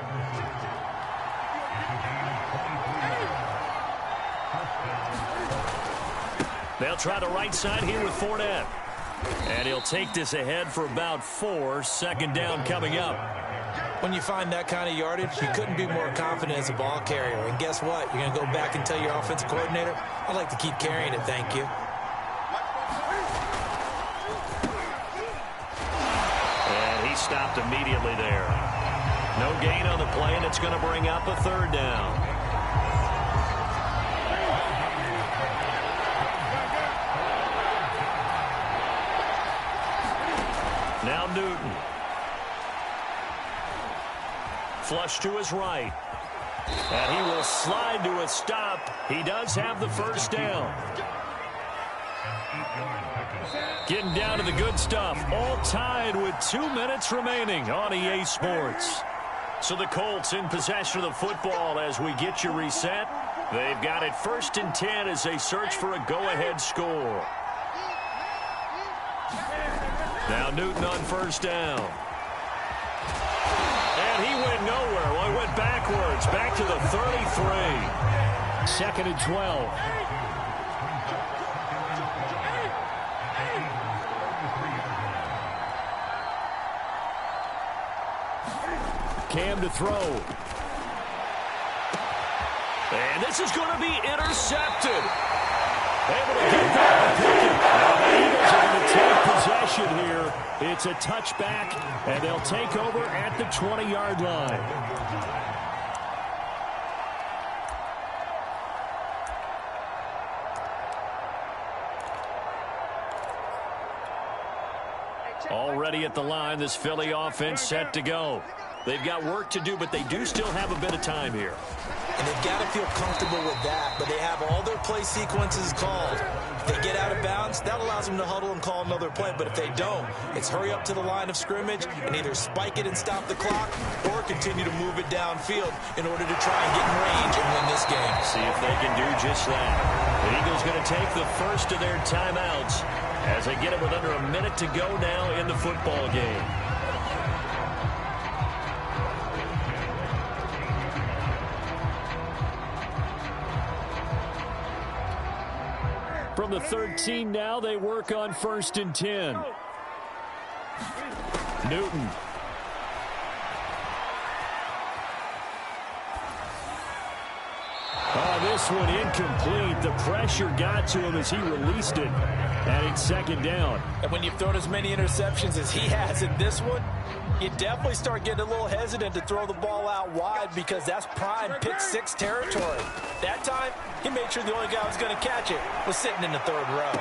They'll try the right side here with Fournette. And he'll take this ahead for about 4. 2nd down coming up.
When you find that kind of yardage, you couldn't be more confident as a ball carrier. And guess what? You're going to go back and tell your offensive coordinator, I'd like to keep carrying it, thank you.
And he stopped immediately there. No gain on the play, and it's going to bring up a 3rd down. Now Newton. Flush to his right. And he will slide to a stop. He does have the first down. Getting down to the good stuff. All tied with 2 minutes remaining on EA Sports. So the Colts in possession of the football as we get you reset. They've got it 1st and 10 as they search for a go-ahead score. Now Newton on 1st down. And he went nowhere. Well, he went backwards. Back to the 33.
2nd and 12. Cam to throw.
And this is going to be intercepted. Able to get that.
Now the Eagles are going to take possession here. It's a touchback, and they'll take over at the 20-yard line. Already at the line, this Philly offense set to go. They've got work to do, but they do still have a bit of time here.
And they've got to feel comfortable with that, but they have all their play sequences called. If they get out of bounds, that allows them to huddle and call another play. But if they don't, it's hurry up to the line of scrimmage and either spike it and stop the clock or continue to move it downfield in order to try and get in range and win this game.
See if they can do just that. The Eagles going to take the first of their timeouts as they get it with under a minute to go now in the football game.
From the 13 now, they work on 1st and 10. Newton. This one incomplete. The pressure got to him as he released it. And it's 2nd down.
And when you've thrown as many interceptions as he has in this one, you definitely start getting a little hesitant to throw the ball out wide because that's prime pick 6 territory. That time, he made sure the only guy who was going to catch it was sitting in the 3rd row.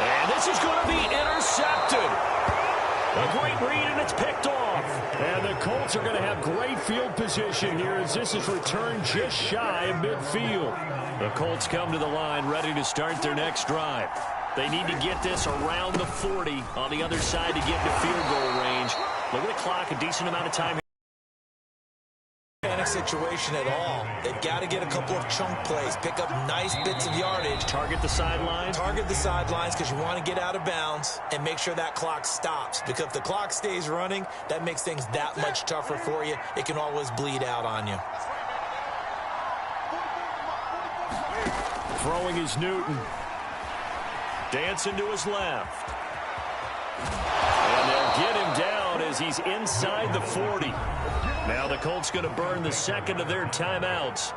And this is going to be intercepted. A great read, and it's picked off.
And the Colts are going to have great field position here as this is returned just shy of midfield.
The Colts come to the line ready to start their next drive. They need to get this around the 40 on the other side to get into field goal range. Look at the clock, a decent amount of time.
Panic situation at all. They've got to get a couple of chunk plays, pick up nice bits of yardage.
Target the sidelines.
Target the sidelines because you want to get out of bounds and make sure that clock stops. Because if the clock stays running, that makes things that much tougher for you. It can always bleed out on you.
Throwing is Newton.
Dancing to his left. And they'll get him down as he's inside the 40. Now the Colts going to burn the 2nd of their timeouts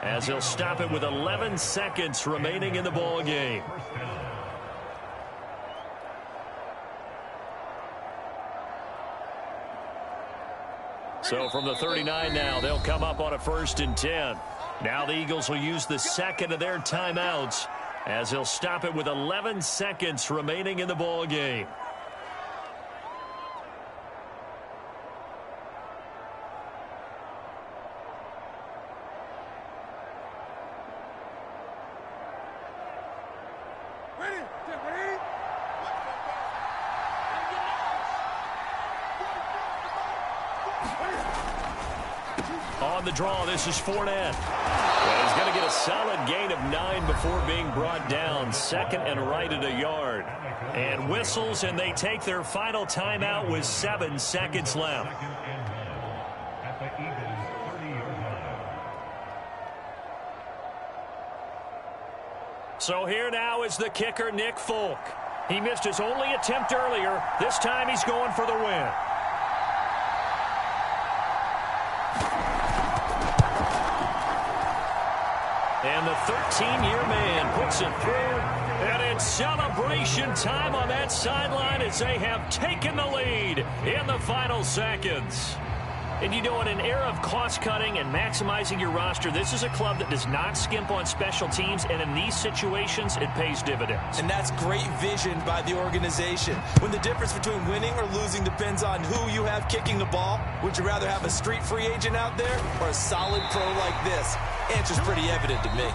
as they'll stop it with 11 seconds remaining in the ball game. So from the 39 now, they'll come up on a 1st and 10. Now the Eagles will use the 2nd of their timeouts as they'll stop it with 11 seconds remaining in the ball game. On the draw, this is Fournette. Well, he's going to get a solid gain of 9 before being brought down. 2nd and right at a yard. And whistles, and they take their final timeout with 7 seconds left. So here now is the kicker, Nick Folk. He missed his only attempt earlier. This time he's going for the win. And the 13-year man puts it through. And it's celebration time on that sideline as they have taken the lead in the final seconds. And you know, in an era of cost-cutting and maximizing your roster, this is a club that does not skimp on special teams, and in these situations, it pays dividends.
And that's great vision by the organization. When the difference between winning or losing depends on who you have kicking the ball, would you rather have a street free agent out there or a solid pro like this? Answer's pretty evident to me.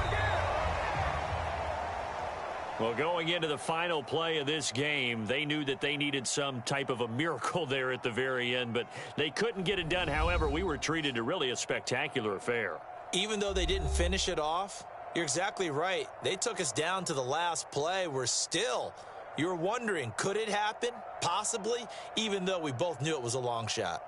Well, going into the final play of this game, they knew that they needed some type of a miracle there at the very end, but they couldn't get it done. However, we were treated to really a spectacular affair.
Even though they didn't finish it off, you're exactly right. They took us down to the last play. You're wondering, could it happen? Possibly, even though we both knew it was a long shot.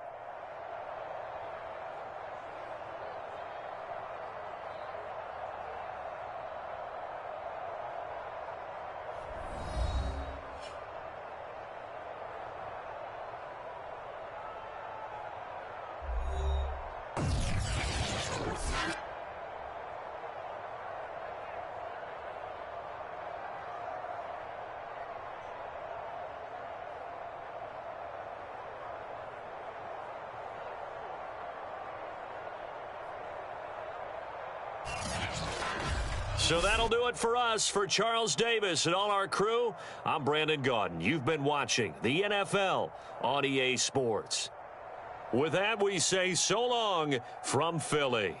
So that'll do it for us. For Charles Davis and all our crew, I'm Brandon Gaudin. You've been watching the NFL on EA Sports. With that, we say so long from Philly.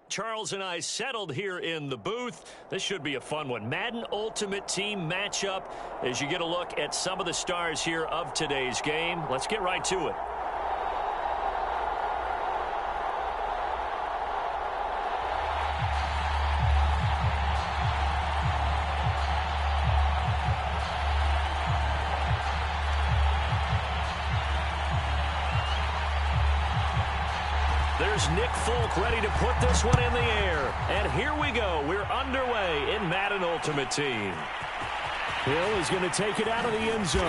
Charles and I settled here in the booth. This should be a fun one. Madden Ultimate Team matchup as you get a look at some of the stars here of today's game. Let's get right to it. There's Nick Folk ready to put this one in the air. And here we go. We're underway in Madden Ultimate Team.
Hill is going to take it out of the end zone.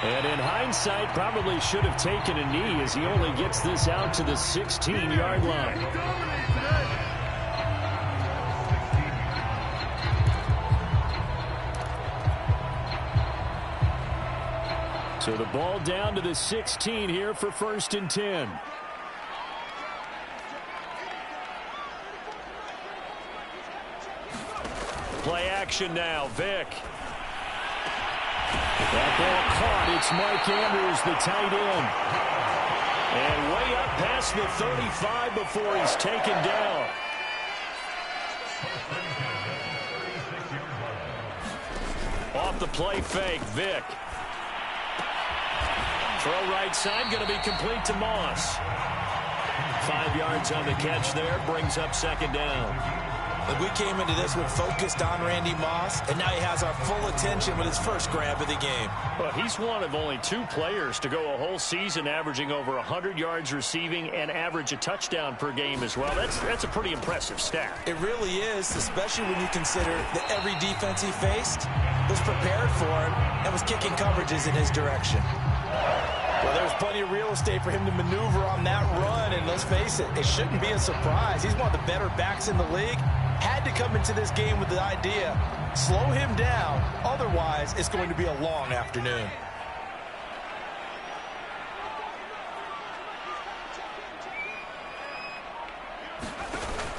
And in hindsight, probably should have taken a knee as he only gets this out to the 16-yard line. So the ball down to the 16 here for 1st and 10.
Play action now, Vic.
That ball caught. It's Mike Andrews, the tight end.
And way up past the 35 before he's taken down. Off the play fake, Vic. Throw right side, going to be complete to Moss. 5 yards on the catch there, brings up 2nd down.
We came into this one focused on Randy Moss, and now he has our full attention with his first grab of the game.
Well, he's one of only 2 players to go a whole season averaging over 100 yards receiving and average a touchdown per game as well. That's a pretty impressive stat.
It really is, especially when you consider that every defense he faced was prepared for him and was kicking coverages in his direction.
Well, there's plenty of real estate for him to maneuver on that run, and let's face it, it shouldn't be a surprise. He's one of the better backs in the league. Had to come into this game with the idea, slow him down, otherwise it's going to be a long afternoon.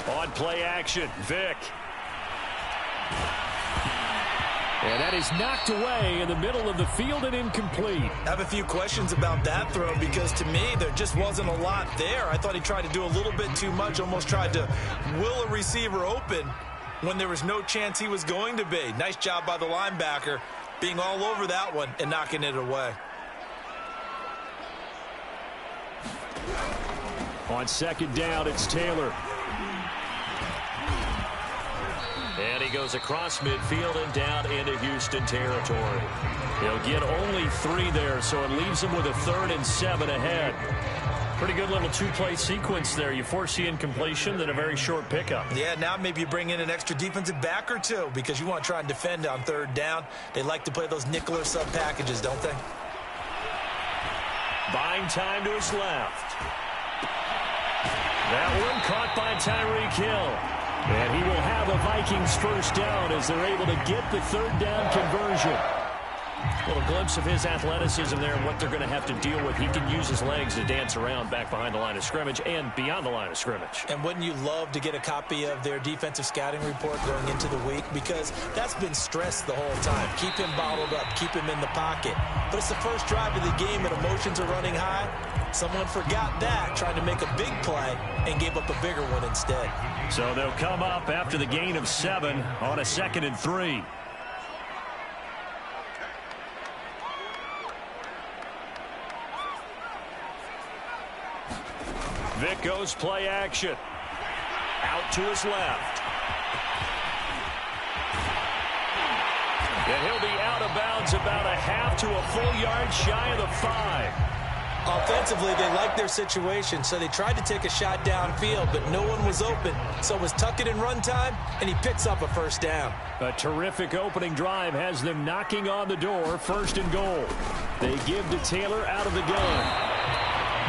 On play action, Vic.
And that is knocked away in the middle of the field and incomplete.
I have a few questions about that throw because to me there just wasn't a lot there. I thought he tried to do a little bit too much, almost tried to will a receiver open when there was no chance he was going to be. Nice job by the linebacker being all over that one and knocking it away.
On 2nd down, it's Taylor.
And he goes across midfield and down into Houston territory. He'll get only 3 there, so it leaves him with a 3rd and 7 ahead. Pretty good little 2-play sequence there. You force the incompletion, then a very short pickup.
Yeah, now maybe you bring in an extra defensive back or 2 because you want to try and defend on 3rd down. They like to play those nickel or sub packages, don't they?
Buying time to his left. That one caught by Tyreek Hill.
And he will have a Vikings 1st down as they're able to get the 3rd down conversion.
A little glimpse of his athleticism there and what they're going to have to deal with. He can use his legs to dance around back behind the line of scrimmage and beyond the line of scrimmage.
And wouldn't you love to get a copy of their defensive scouting report going into the week? Because that's been stressed the whole time. Keep him bottled up. Keep him in the pocket. But it's the first drive of the game and emotions are running high. Someone forgot that, trying to make a big play, and gave up a bigger one instead.
So they'll come up after the gain of 7 on a 2nd and 3. Vic goes play action. Out to his left. And he'll be out of bounds about a half to a full yard shy of the 5.
Offensively, they liked their situation, so they tried to take a shot downfield, but no one was open. So it was tuck it in run time, and he picks up a 1st down.
A terrific opening drive has them knocking on the door, 1st and goal. They give to Taylor out of the gun.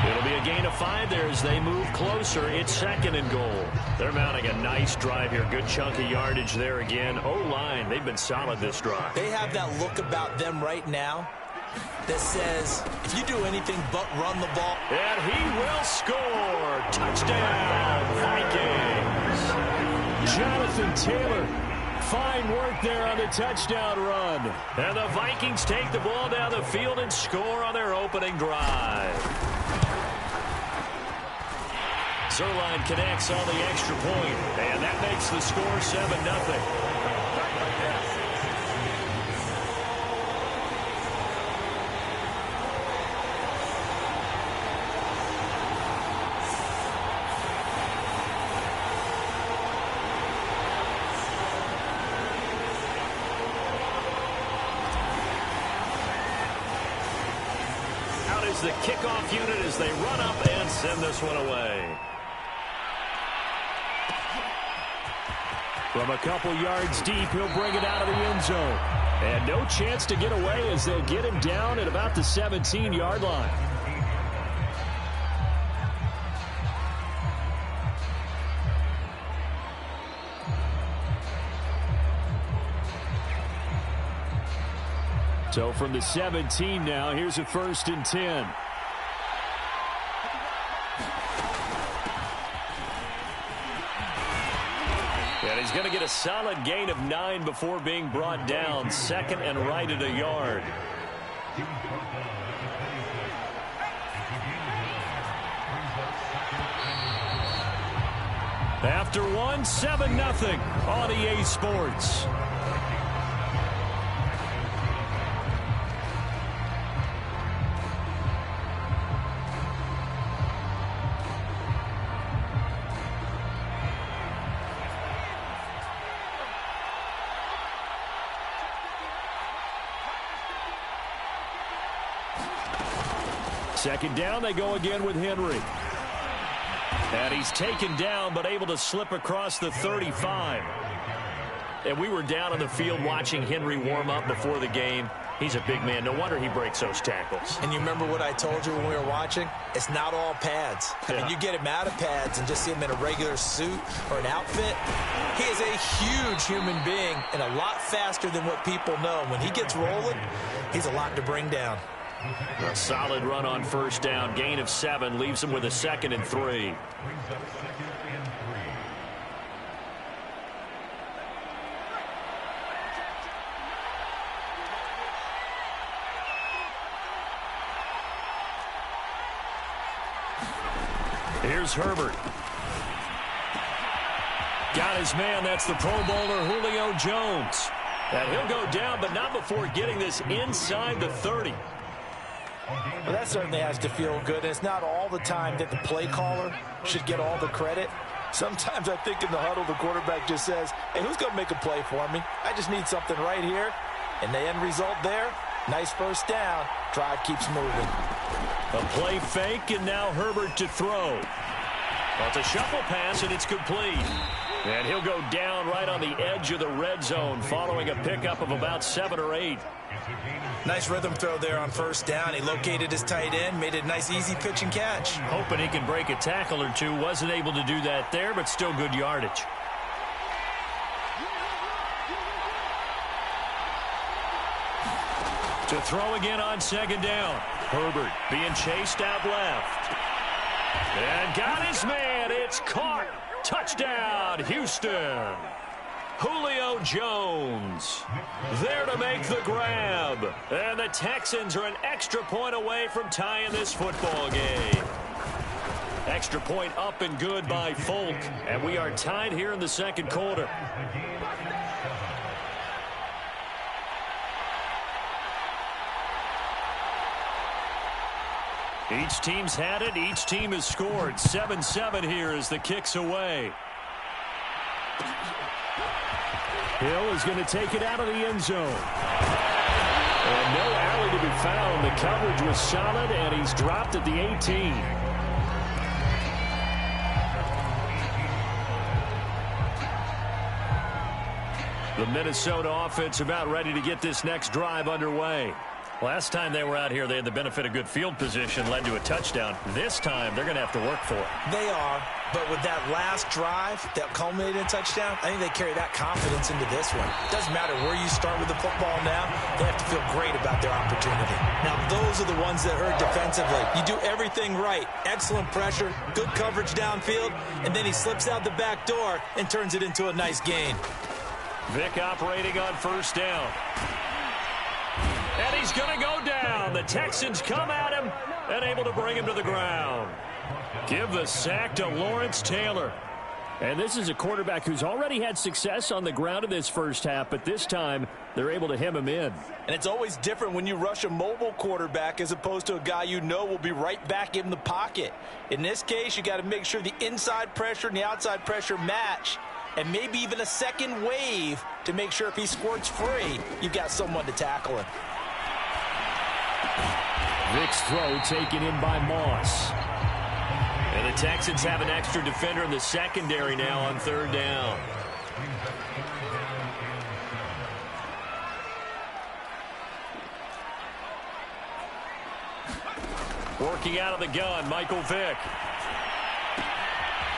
It'll be a gain of 5 there as they move closer. It's 2nd and goal. They're mounting a nice drive here. Good chunk of yardage there again. O-line, they've been solid this drive.
They have that look about them right now that says, if you do anything but run the ball.
And he will score. Touchdown, Vikings.
Jonathan Taylor. Fine work there on the touchdown run.
And the Vikings take the ball down the field and score on their opening drive. Zerline connects on the extra point, and that makes the score 7-0. The kickoff unit as they run up and send this one away.
From a couple yards deep, he'll bring it out of the end zone. And no chance to get away as they'll get him down at about the 17-yard line. So from the 17 now, here's a 1st and 10.
And he's going to get a solid gain of 9 before being brought down. 2nd and right at a yard. After one, 7-0 on EA Sports.
Second down, they go again with Henry.
And he's taken down, but able to slip across the 35. And we were down on the field watching Henry warm up before the game. He's a big man. No wonder he breaks those tackles.
And you remember what I told you when we were watching? It's not all pads. I mean, you get him out of pads and just see him in a regular suit or an outfit. He is a huge human being and a lot faster than what people know. When he gets rolling, he's a lot to bring down.
A solid run on 1st down. Gain of 7 leaves him with a 2nd and 3. Here's Herbert. Got his man. That's the Pro Bowler Julio Jones. And he'll go down, but not before getting this inside the 30.
Well, that certainly has to feel good. And it's not all the time that the play caller should get all the credit. Sometimes I think in the huddle, the quarterback just says, hey, who's going to make a play for me? I just need something right here. And the end result there, nice 1st down. Drive keeps moving.
A play fake, and now Herbert to throw. Well, it's a shuffle pass, and it's complete. And he'll go down right on the edge of the red zone following a pickup of about 7 or 8.
Nice rhythm throw there on 1st down. He located his tight end, made it a nice, easy pitch and catch.
Hoping he can break a tackle or two. Wasn't able to do that there, but still good yardage. To throw again on 2nd down. Herbert being chased out left. And got his man. It's caught. Touchdown, Houston. Julio Jones there to make the grab. And the Texans are an extra point away from tying this football game. Extra point up and good by Folk. And we are tied here in the 2nd quarter. Each team's had it. Each team has scored. 7-7 here as the kick's away.
Hill is going to take it out of the end zone. And no alley to be found. The coverage was solid, and he's dropped at the 18.
The Minnesota offense about ready to get this next drive underway. Last time they were out here, they had the benefit of good field position, led to a touchdown. This time, they're going to have to work for it.
They are, but with that last drive that culminated in a touchdown, I think they carry that confidence into this one. Doesn't matter where you start with the football now, they have to feel great about their opportunity. Now, those are the ones that hurt defensively. You do everything right. Excellent pressure, good coverage downfield, and then he slips out the back door and turns it into a nice gain.
Vic operating on 1st down. And he's going to go down. The Texans come at him and able to bring him to the ground. Give the sack to Lawrence Taylor.
And this is a quarterback who's already had success on the ground in this first half, but this time they're able to hem him in.
And it's always different when you rush a mobile quarterback as opposed to a guy you know will be right back in the pocket. In this case, you got to make sure the inside pressure and the outside pressure match, and maybe even a second wave to make sure if he squirts free, you've got someone to tackle him.
Vick's throw taken in by Moss.
And the Texans have an extra defender in the secondary now on third down. Working out of the gun, Michael Vick.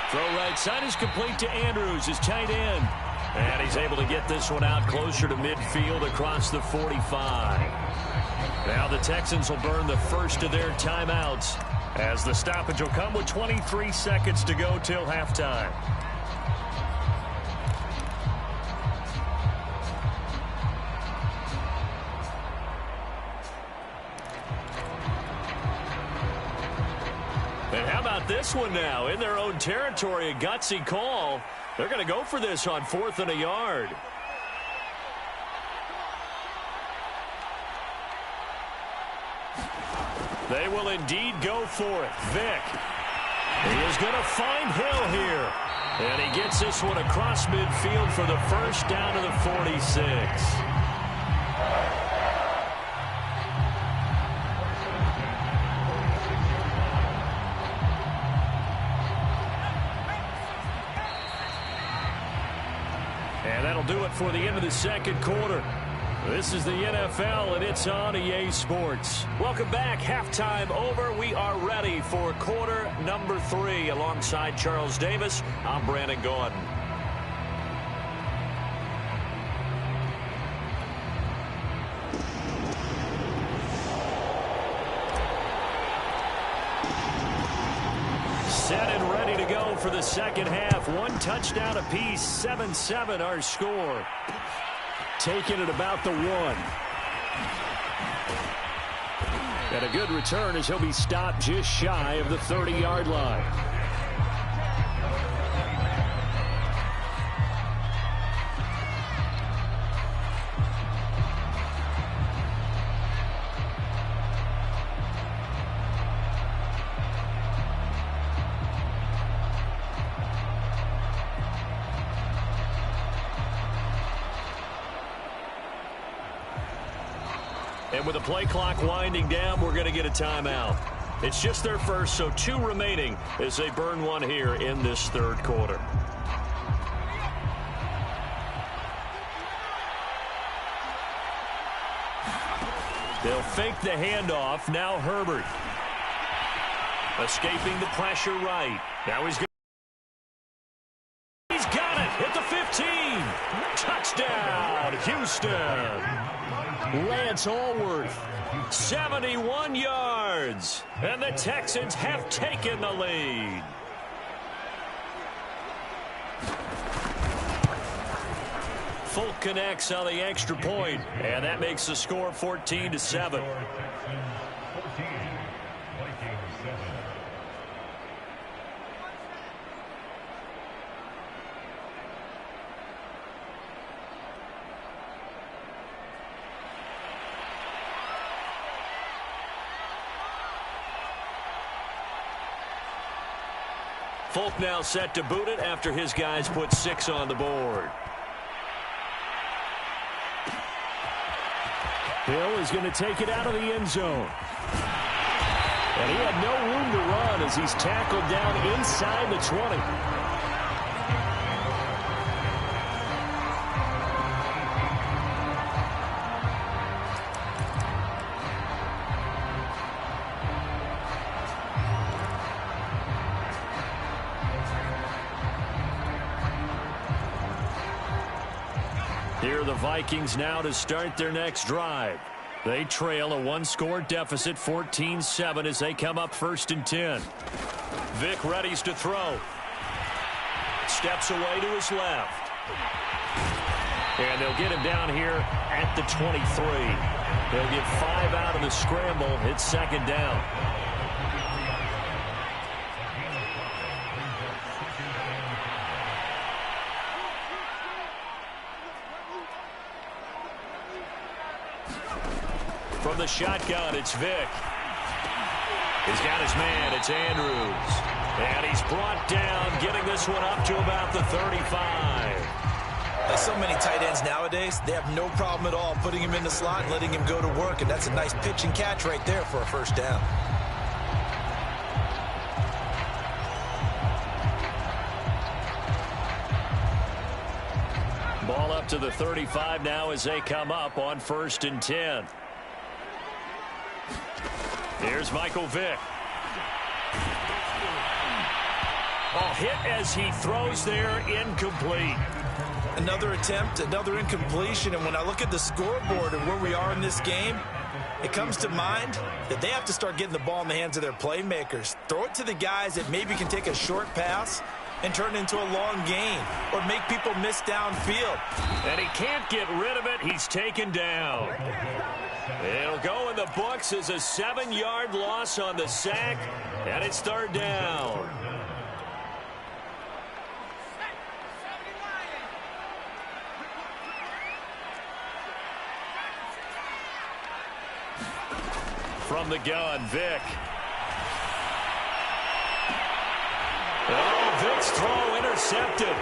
Throw right side is complete to Andrews, his tight end. And he's able to get this one out closer to midfield across the 45. Now the Texans will burn the first of their timeouts, as the stoppage will come with 23 seconds to go till halftime. And how about this one now? In their own territory, a gutsy call. They're going to go for this on 4th and a yard. They will indeed go for it. Vick. He is going to find Hill here. And he gets this one across midfield for the first down to the 46. And that'll do it for the end of the second quarter. This is the NFL, and it's on EA Sports. Welcome back. Halftime over. We are ready for quarter number 3. Alongside Charles Davis, I'm Brandon Gordon. Set and ready to go for the second half. One touchdown apiece, 7-7 our score. Taking it about the 1. And a good return as he'll be stopped just shy of the 30-yard line. And with the play clock winding down, we're going to get a timeout. It's just their first, so 2 remaining as they burn one here in this third quarter. They'll fake the handoff. Now Herbert. Escaping the pressure right. Now he's got it at the 15. Touchdown, Houston. Lance Allworth, 71 yards, and the Texans have taken the lead. Folk connects on the extra point, and that makes the score 14-7. Folk now set to boot it after his guys put 6 on the board.
Hill is going to take it out of the end zone. And he had no room to run as he's tackled down inside the 20. Here are the Vikings now to start their next drive. They trail a 1-score deficit, 14-7, as they come up 1st and 10. Vick readies to throw. Steps away to his left. And they'll get him down here at the 23. They'll get 5 out of the scramble. It's 2nd down.
From the shotgun, it's Vick. He's got his man. It's Andrews. And he's brought down, getting this one up to about the 35.
Like so many tight ends nowadays, they have no problem at all putting him in the slot and letting him go to work, and that's a nice pitch and catch right there for a first down.
Ball up to the 35 now as they come up on 1st and 10. Here's Michael Vick. Oh, hit as he throws there, incomplete.
Another attempt, another incompletion, and when I look at the scoreboard and where we are in this game, it comes to mind that they have to start getting the ball in the hands of their playmakers. Throw it to the guys that maybe can take a short pass and turn it into a long gain or make people miss downfield.
And he can't get rid of it. He's taken down. It'll go in the books as a 7-yard loss on the sack, and it's 3rd down. From the gun, Vick. Oh, Vick's throw intercepted.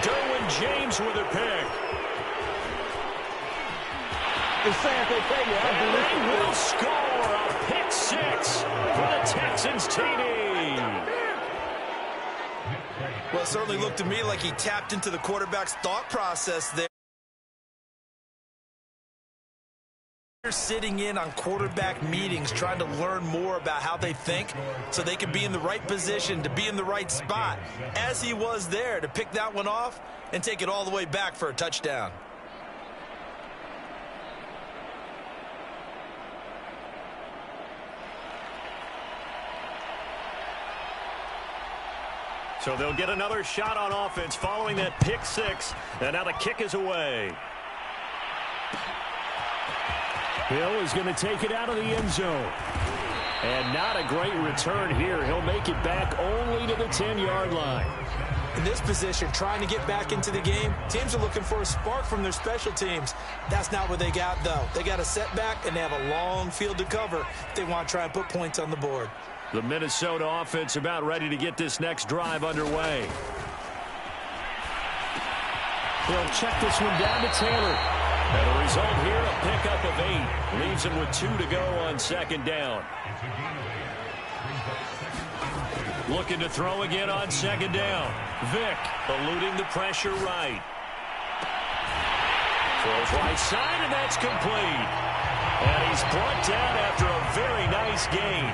Derwin James with a pick. And they will score a pick 6 for the Texans TD.
Well, it certainly looked to me like he tapped into the quarterback's thought process there. Sitting in on quarterback meetings, trying to learn more about how they think so they can be in the right position to be in the right spot, as he was there to pick that one off and take it all the way back for a touchdown.
So they'll get another shot on offense following that pick 6, and now the kick is away.
Hill is going to take it out of the end zone. And not a great return here. He'll make it back only to the 10-yard line.
In this position, trying to get back into the game, teams are looking for a spark from their special teams. That's not what they got, though. They got a setback, and they have a long field to cover if they want to try and put points on the board.
The Minnesota offense about ready to get this next drive underway.
They'll check this one down to Taylor.
And the result here, a pickup of 8. Leaves him with 2 to go on 2nd down. Looking to throw again on 2nd down. Vick eluding the pressure right. Throws right side, and that's complete. And he's brought down after a very nice gain.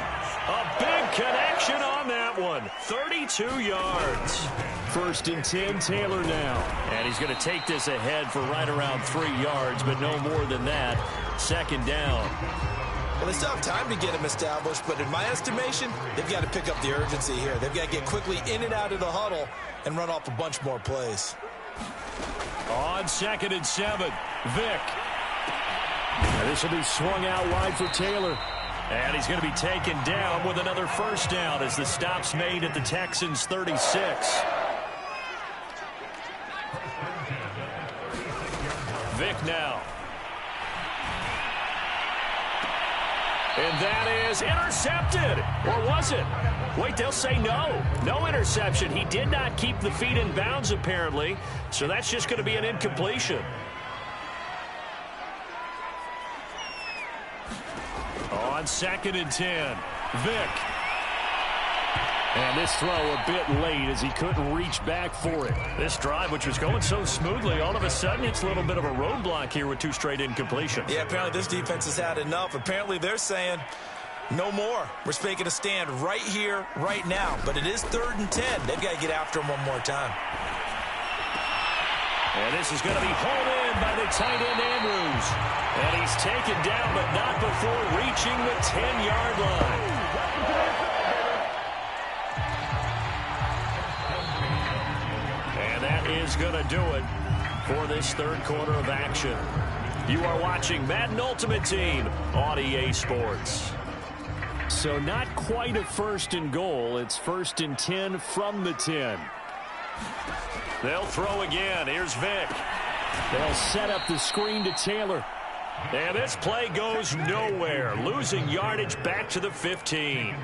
A big connection on that one. 32 yards.
1st and 10, Taylor now.
And he's going to take this ahead for right around 3 yards, but no more than that. 2nd down.
Well, they still have time to get him established, but in my estimation, they've got to pick up the urgency here. They've got to get quickly in and out of the huddle and run off a bunch more plays.
On 2nd and 7, Vick.
And this will be swung out wide for Taylor.
And he's going to be taken down with another 1st down as the stop's made at the Texans' 36. Vick now. And that is intercepted. Or was it? Wait, they'll say no. No interception. He did not keep the feet in bounds, apparently. So that's just going to be an incompletion. On 2nd and 10, Vick.
And this throw a bit late as he couldn't reach back for it.
This drive, which was going so smoothly, all of a sudden it's a little bit of a roadblock here with 2 straight incompletions.
Yeah, apparently this defense has had enough. Apparently they're saying no more. We're making a stand right here, right now. But it is 3rd and 10. They've got to get after him one more time.
And this is going to be hauled in by the tight end, Andrews. And he's taken down, but not before reaching the 10-yard line. And that is going to do it for this 3rd quarter of action. You are watching Madden Ultimate Team on EA Sports.
So not quite a 1st and goal. It's 1st and 10 from the 10.
They'll throw again. Here's Vick.
They'll set up the screen to Taylor.
And this play goes nowhere, losing yardage back to the 15.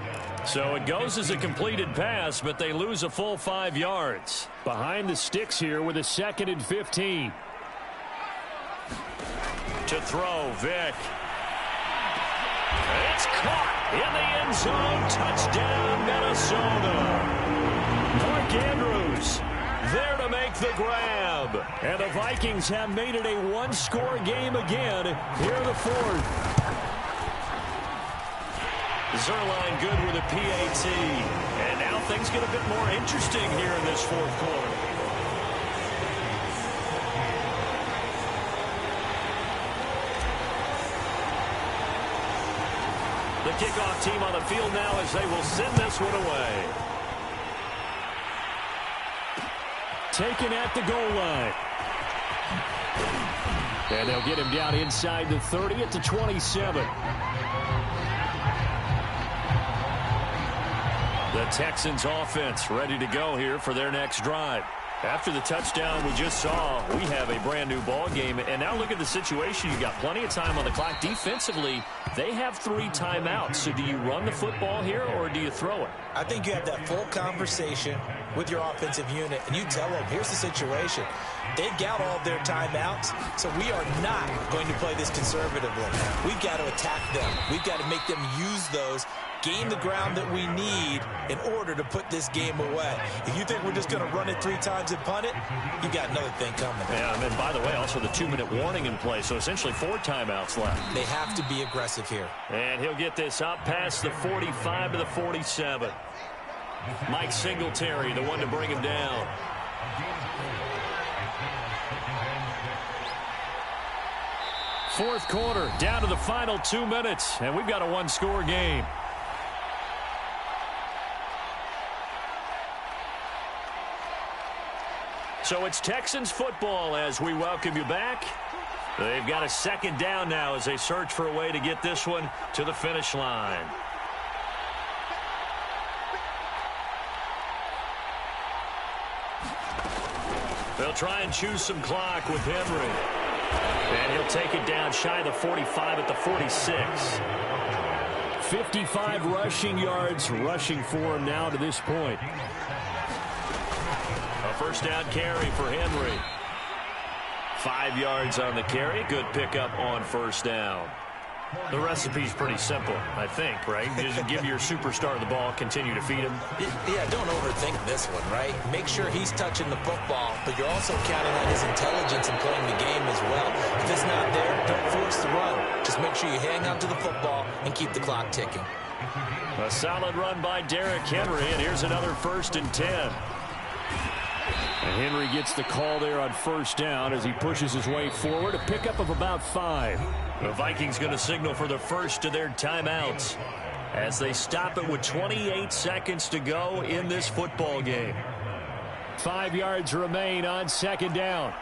So it goes as a completed pass, but they lose a full 5 yards.
Behind the sticks here with a 2nd and 15.
To throw, Vick. It's caught in the end zone. Touchdown, Minnesota. Mark Andrews there to make the grab.
And the Vikings have made it a one-score game again here in the 4th.
Zerline good with a PAT. And now things get a bit more interesting here in this 4th quarter. The kickoff team on the field now as they will send this one away.
Taken at the goal line. And they'll get him down inside the 30 at the 27.
The Texans offense ready to go here for their next drive. After the touchdown we just saw, we have a brand new ball game. And now look at the situation. You got plenty of time on the clock. Defensively, they have 3 timeouts. So do you run the football here or do you throw it?
I think you have that full conversation with your offensive unit, and you tell them, here's the situation. They've got all of their timeouts, so we are not going to play this conservatively. We've got to attack them. We've got to make them use those, gain the ground that we need in order to put this game away. If you think we're just going to run it 3 times and punt it, you got another thing coming.
Yeah, and by the way, also the 2-minute warning in play, so essentially 4 timeouts left.
They have to be aggressive here.
And he'll get this up past the 45 to the 47. Mike Singletary, the one to bring him down.
Fourth quarter, down to the final 2 minutes, and we've got a one-score game.
So it's Texans football as we welcome you back. They've got a 2nd down now as they search for a way to get this one to the finish line. They'll try and choose some clock with Henry. And he'll take it down shy of the 45 at the 46.
55 rushing yards rushing for him now to this point.
A first down carry for Henry. 5 yards on the carry. Good pickup on first down. The recipe's pretty simple, I think, right? Just give your superstar the ball, continue to feed him.
Yeah, don't overthink this one, right? Make sure he's touching the football, but you're also counting on his intelligence in playing the game as well. If it's not there, don't force the run. Just make sure you hang on to the football and keep the clock ticking.
A solid run by Derrick Henry, and here's another 1st and 10.
And Henry gets the call there on first down as he pushes his way forward. A pickup of about 5.
The Vikings going to signal for the first of their timeouts as they stop it with 28 seconds to go in this football game.
5 yards remain on 2nd down.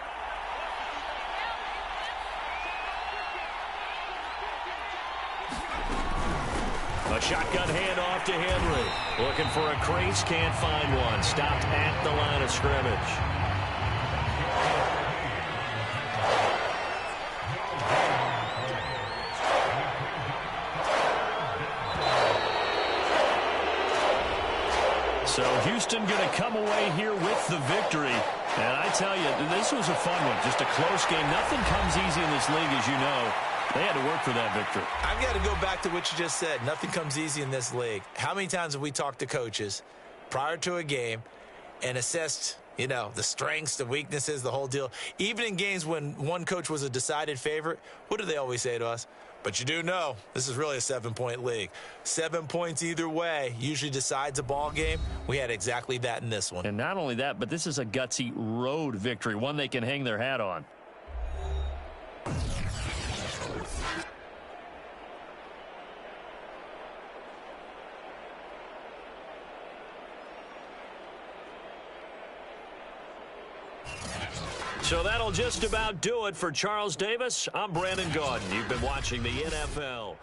A shotgun handoff to Henry. Looking for a crease, can't find one. Stopped at the line of scrimmage. So Houston going to come away here with the victory. And I tell you, this was a fun one. Just a close game. Nothing comes easy in this league, as you know. They had to work for that victory.
I've got to go back to what you just said. Nothing comes easy in this league. How many times have we talked to coaches prior to a game and assessed, you know, the strengths, the weaknesses, the whole deal? Even in games when one coach was a decided favorite, what do they always say to us? But you do know this is really a 7-point league. 7 points either way usually decides a ball game. We had exactly that in this one.
And not only that, but this is a gutsy road victory, one they can hang their hat on. So that'll just about do it for Charles Davis. I'm Brandon Gaudin. You've been watching the NFL